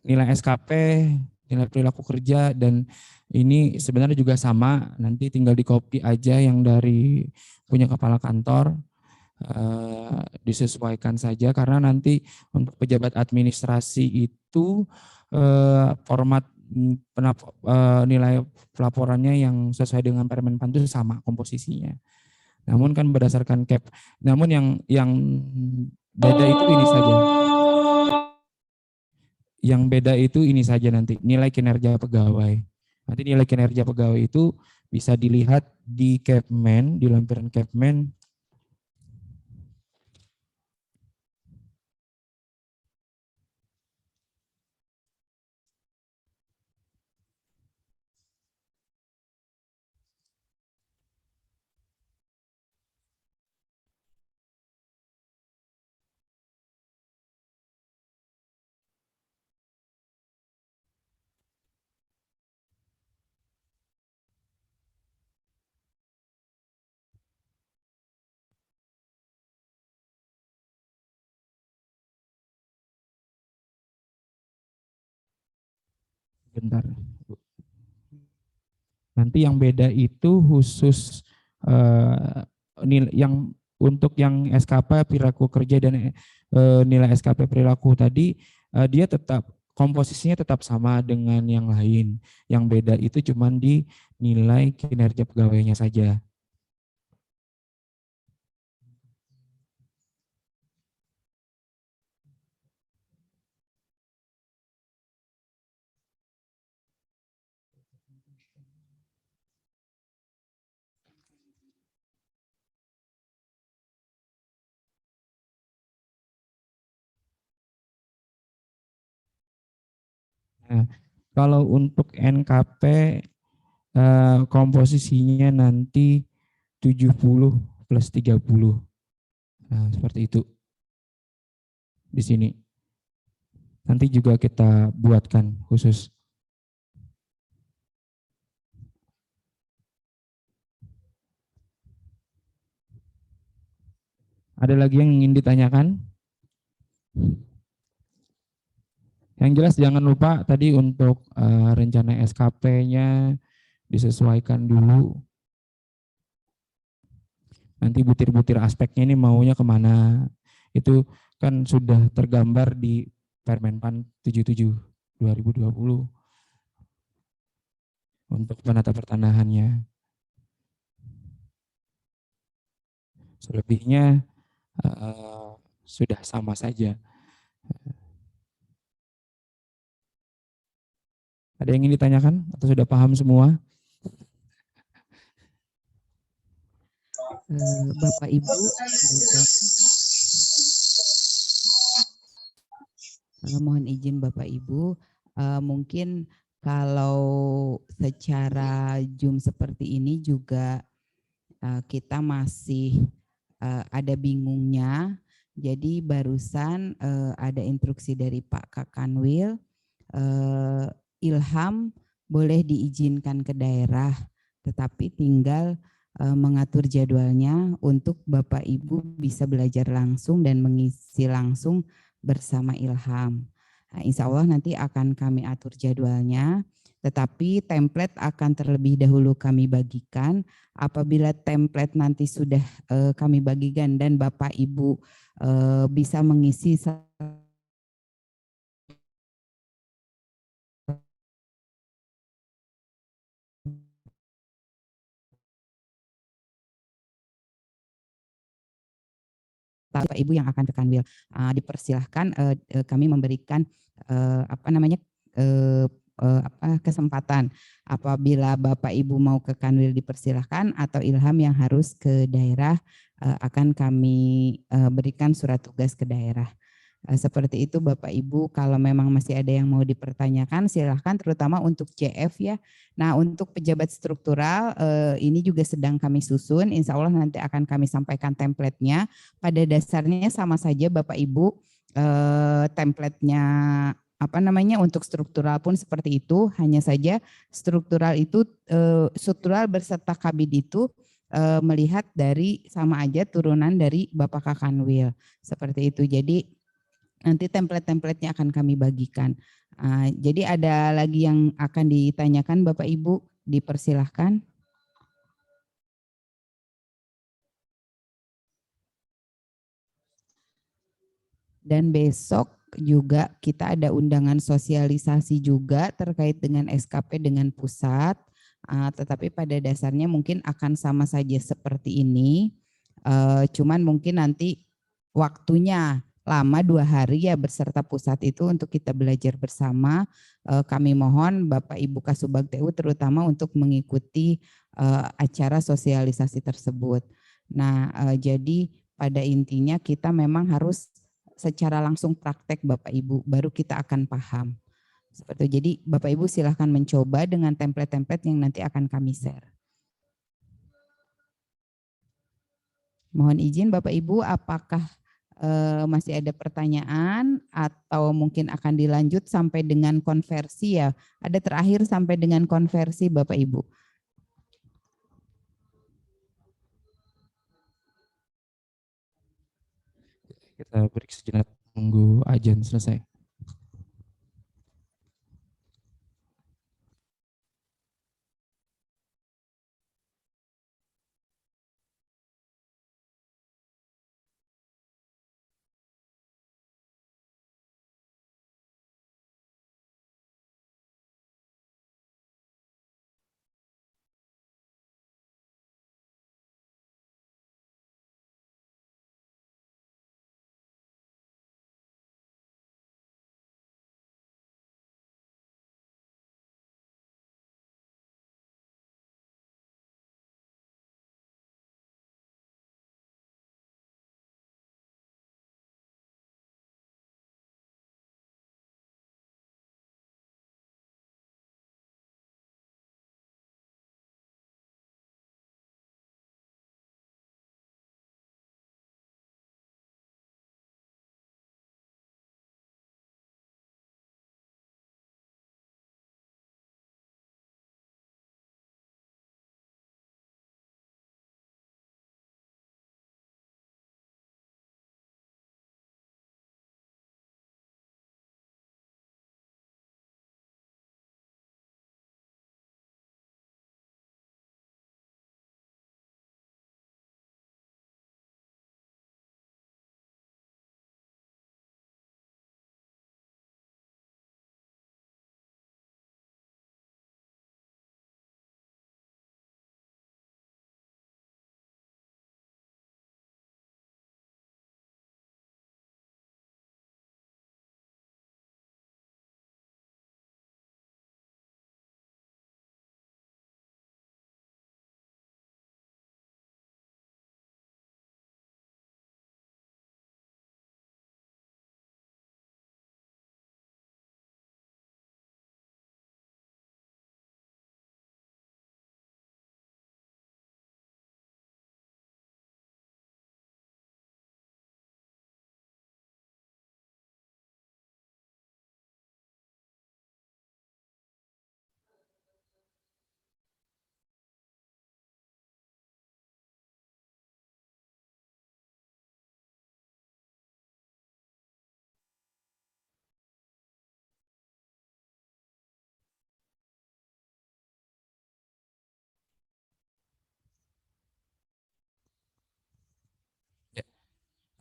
nilai SKP, nilai perilaku kerja, dan ini sebenarnya juga sama, nanti tinggal di copy aja yang dari punya kepala kantor, disesuaikan saja karena nanti untuk pejabat administrasi itu format nilai pelaporannya yang sesuai dengan Permenpan itu sama komposisinya. Namun kan berdasarkan cap, namun yang beda itu ini saja. Yang beda itu ini saja nanti, nilai kinerja pegawai. Nanti nilai kinerja pegawai itu bisa dilihat di Capman, di lampiran Capman. Bentar. Nanti yang beda itu khusus yang untuk yang SKP perilaku kerja dan nilai SKP perilaku tadi dia tetap komposisinya tetap sama dengan yang lain. Yang beda itu cuma di nilai kinerja pegawainya saja. Nah, kalau untuk NKP komposisinya nanti 70 plus 30. Nah, seperti itu. Di sini. Nanti juga kita buatkan khusus. Ada lagi yang ingin ditanyakan? Yang jelas jangan lupa tadi untuk rencana SKP-nya disesuaikan dulu. Nanti butir-butir aspeknya ini maunya kemana. Itu kan sudah tergambar di Permenpan 77 2020 untuk penata pertanahannya. Selebihnya sudah sama saja. Ada yang ingin ditanyakan atau sudah paham semua? Bapak Ibu, mohon izin Bapak Ibu, mungkin kalau secara Zoom seperti ini juga kita masih ada bingungnya. Jadi barusan ada instruksi dari Pak Kakanwil, Ilham boleh diizinkan ke daerah, tetapi tinggal mengatur jadwalnya untuk Bapak Ibu bisa belajar langsung dan mengisi langsung bersama Ilham. Nah, insya Allah nanti akan kami atur jadwalnya, tetapi template akan terlebih dahulu kami bagikan. Apabila template nanti sudah kami bagikan dan Bapak Ibu bisa mengisi Bapak Ibu yang akan ke Kanwil, dipersilahkan kami memberikan kesempatan apabila Bapak Ibu mau ke Kanwil dipersilahkan, atau Ilham yang harus ke daerah akan kami berikan surat tugas ke daerah. Seperti itu Bapak Ibu, kalau memang masih ada yang mau dipertanyakan silahkan, terutama untuk CF ya. Nah untuk pejabat struktural ini juga sedang kami susun, insya Allah nanti akan kami sampaikan template-nya. Pada dasarnya sama saja Bapak Ibu, template-nya untuk struktural pun seperti itu, hanya saja struktural itu struktural berserta kabid itu melihat dari sama aja turunan dari Bapak Kakanwil, seperti itu. Jadi nanti template-templatenya akan kami bagikan. Jadi ada lagi yang akan ditanyakan Bapak Ibu, dipersilahkan. Dan besok juga kita ada undangan sosialisasi juga terkait dengan SKP dengan pusat, tetapi pada dasarnya mungkin akan sama saja seperti ini, cuman mungkin nanti waktunya lama 2 hari ya beserta pusat itu untuk kita belajar bersama. Kami mohon Bapak Ibu Kasubag TU terutama untuk mengikuti acara sosialisasi tersebut. Nah, jadi pada intinya kita memang harus secara langsung praktek Bapak Ibu, baru kita akan paham. Seperti itu. Jadi Bapak Ibu silahkan mencoba dengan template-template yang nanti akan kami share. Mohon izin Bapak Ibu, apakah masih ada pertanyaan atau mungkin akan dilanjut sampai dengan konversi ya? Ada terakhir sampai dengan konversi Bapak Ibu. Kita break sejenak tunggu ajan selesai.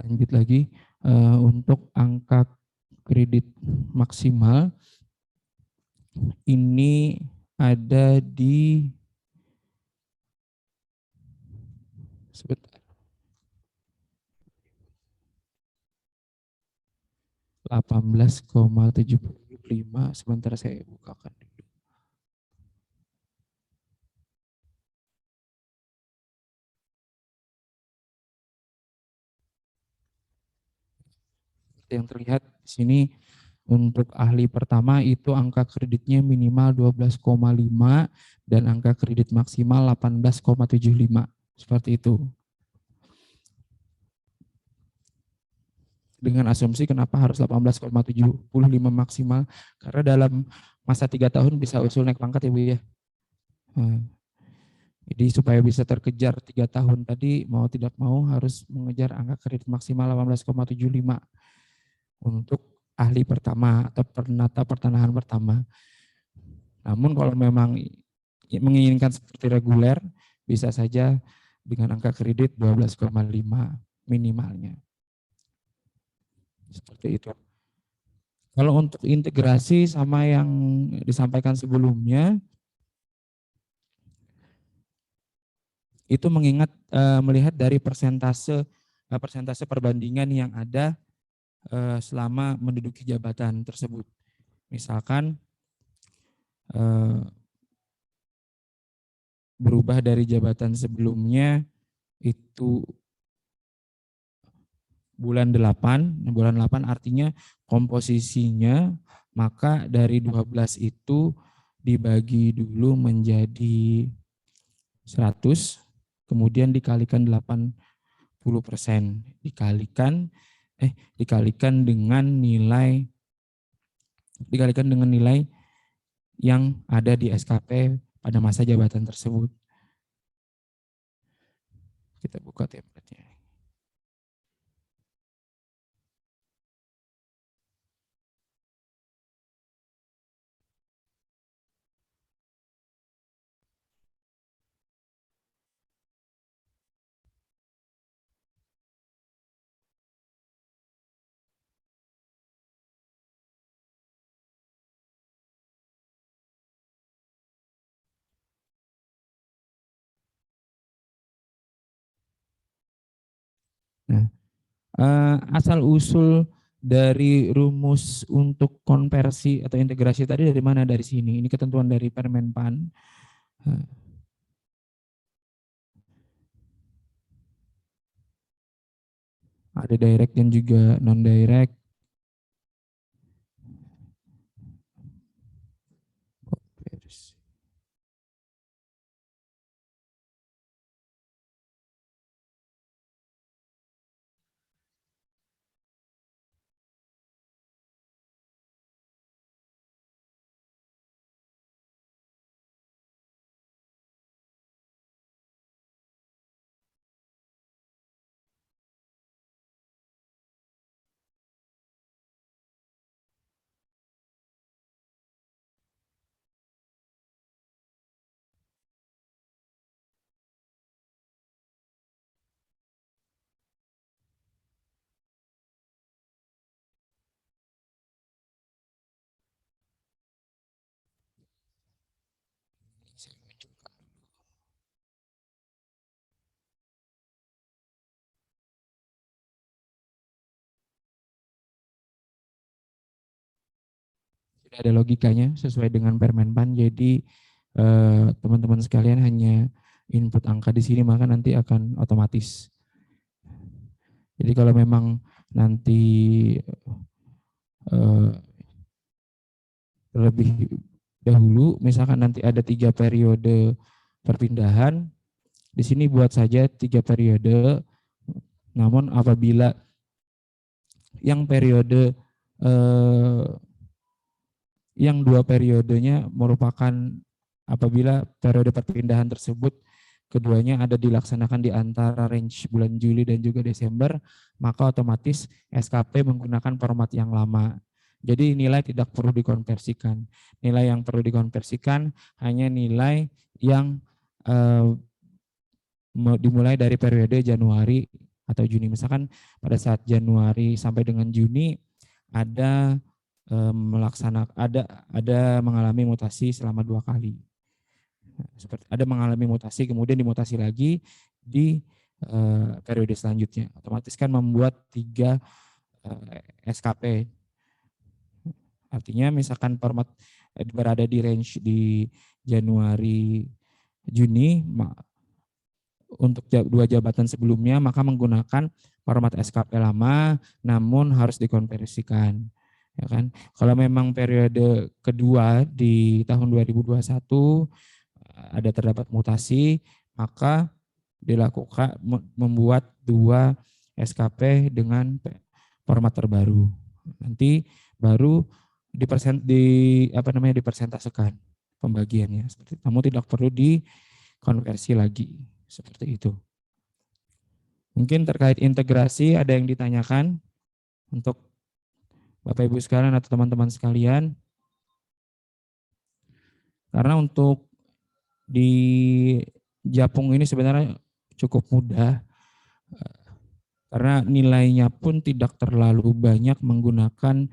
Lanjut lagi, untuk angka kredit maksimal ini ada di sebentar, 18,75, sebentar saya bukakan dulu. Yang terlihat di sini untuk ahli pertama itu angka kreditnya minimal 12,5 dan angka kredit maksimal 18,75, seperti itu. Dengan asumsi kenapa harus 18,75 maksimal, karena dalam masa 3 tahun bisa usul naik pangkat ya Bu ya. Jadi supaya bisa terkejar 3 tahun tadi, mau tidak mau harus mengejar angka kredit maksimal 18,75. Untuk ahli pertama atau penata pertanahan pertama. Namun kalau memang menginginkan seperti reguler, bisa saja dengan angka kredit 12,5 minimalnya. Seperti itu. Kalau untuk integrasi sama yang disampaikan sebelumnya, itu melihat dari persentase perbandingan yang ada selama menduduki jabatan tersebut. Misalkan berubah dari jabatan sebelumnya itu bulan 8 artinya komposisinya, maka dari 12 itu dibagi dulu menjadi 100, kemudian dikalikan 80%, dikalikan dengan nilai yang ada di SKP pada masa jabatan tersebut. Kita buka template-nya. Nah, asal usul dari rumus untuk konversi atau integrasi tadi dari mana? Dari sini. Ini ketentuan dari Permenpan. Ada direct dan juga non direct. Sudah ada logikanya sesuai dengan Permenpan. Jadi teman-teman sekalian hanya input angka di sini, maka nanti akan otomatis. Jadi kalau memang nanti terlebih dahulu, misalkan nanti ada 3 periode perpindahan, di sini buat saja 3 periode. Namun apabila yang periode yang 2 periodenya merupakan apabila periode perpindahan tersebut keduanya ada dilaksanakan di antara range bulan Juli dan juga Desember, maka otomatis SKP menggunakan format yang lama. Jadi nilai tidak perlu dikonversikan. Nilai yang perlu dikonversikan hanya nilai yang dimulai dari periode Januari atau Juni. Misalkan pada saat Januari sampai dengan Juni ada mengalami mutasi selama 2 kali. Seperti ada mengalami mutasi kemudian dimutasi lagi di periode selanjutnya. Otomatis kan membuat 3 SKP. Artinya misalkan format berada di range di Januari Juni untuk 2 jabatan sebelumnya, maka menggunakan format SKP lama namun harus dikonversikan. Ya kan? Kalau memang periode kedua di tahun 2021 ada terdapat mutasi, maka dilakukan membuat 2 SKP dengan format terbaru. Nanti baru dipersentasekan pembagiannya. Namun tidak perlu dikonversi lagi seperti itu. Mungkin terkait integrasi ada yang ditanyakan untuk Bapak Ibu sekalian atau teman-teman sekalian. Karena untuk di Japung ini sebenarnya cukup mudah. Karena nilainya pun tidak terlalu banyak menggunakan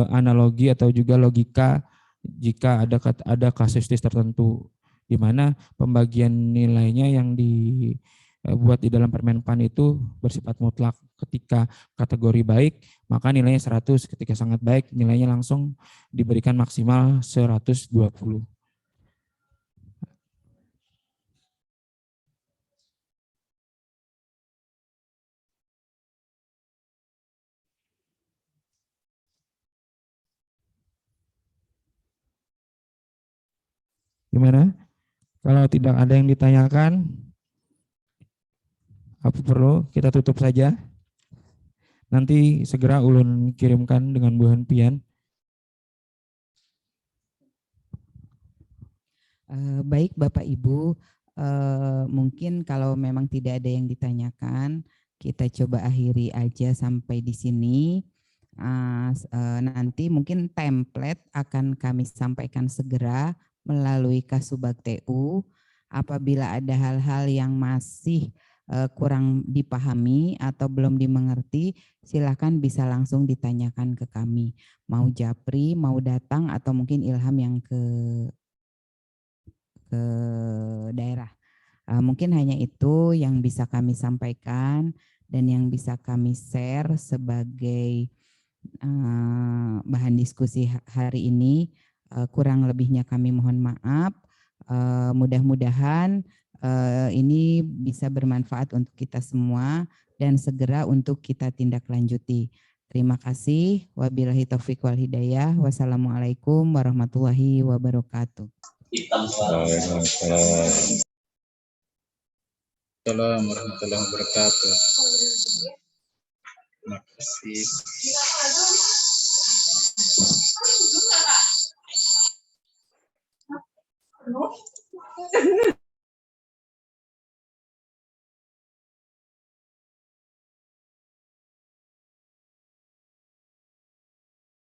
analogi atau juga logika jika ada kasus tertentu, di mana pembagian nilainya yang dibuat di dalam Permenpan itu bersifat mutlak. Ketika kategori baik, maka nilainya 100. Ketika sangat baik, nilainya langsung diberikan maksimal 120. Gimana? Kalau tidak ada yang ditanyakan, apa perlu kita tutup saja? Nanti segera ulun kirimkan dengan Bu Hanpian. Baik Bapak Ibu, mungkin kalau memang tidak ada yang ditanyakan, kita coba akhiri aja sampai di sini. Nanti mungkin template akan kami sampaikan segera melalui Kasubag TU. Apabila ada hal-hal yang masih kurang dipahami atau belum dimengerti, silakan bisa langsung ditanyakan ke kami. Mau Japri, mau datang, atau mungkin Ilham yang ke daerah. Mungkin hanya itu yang bisa kami sampaikan dan yang bisa kami share sebagai bahan diskusi hari ini. Kurang lebihnya kami mohon maaf. Mudah-mudahan ini bisa bermanfaat untuk kita semua dan segera untuk kita tindak lanjuti. Terima kasih. Wabillahi taufiq wal hidayah. Wassalamualaikum warahmatullahi wabarakatuh. Assalamualaikum warahmatullahi wabarakatuh. Terima kasih.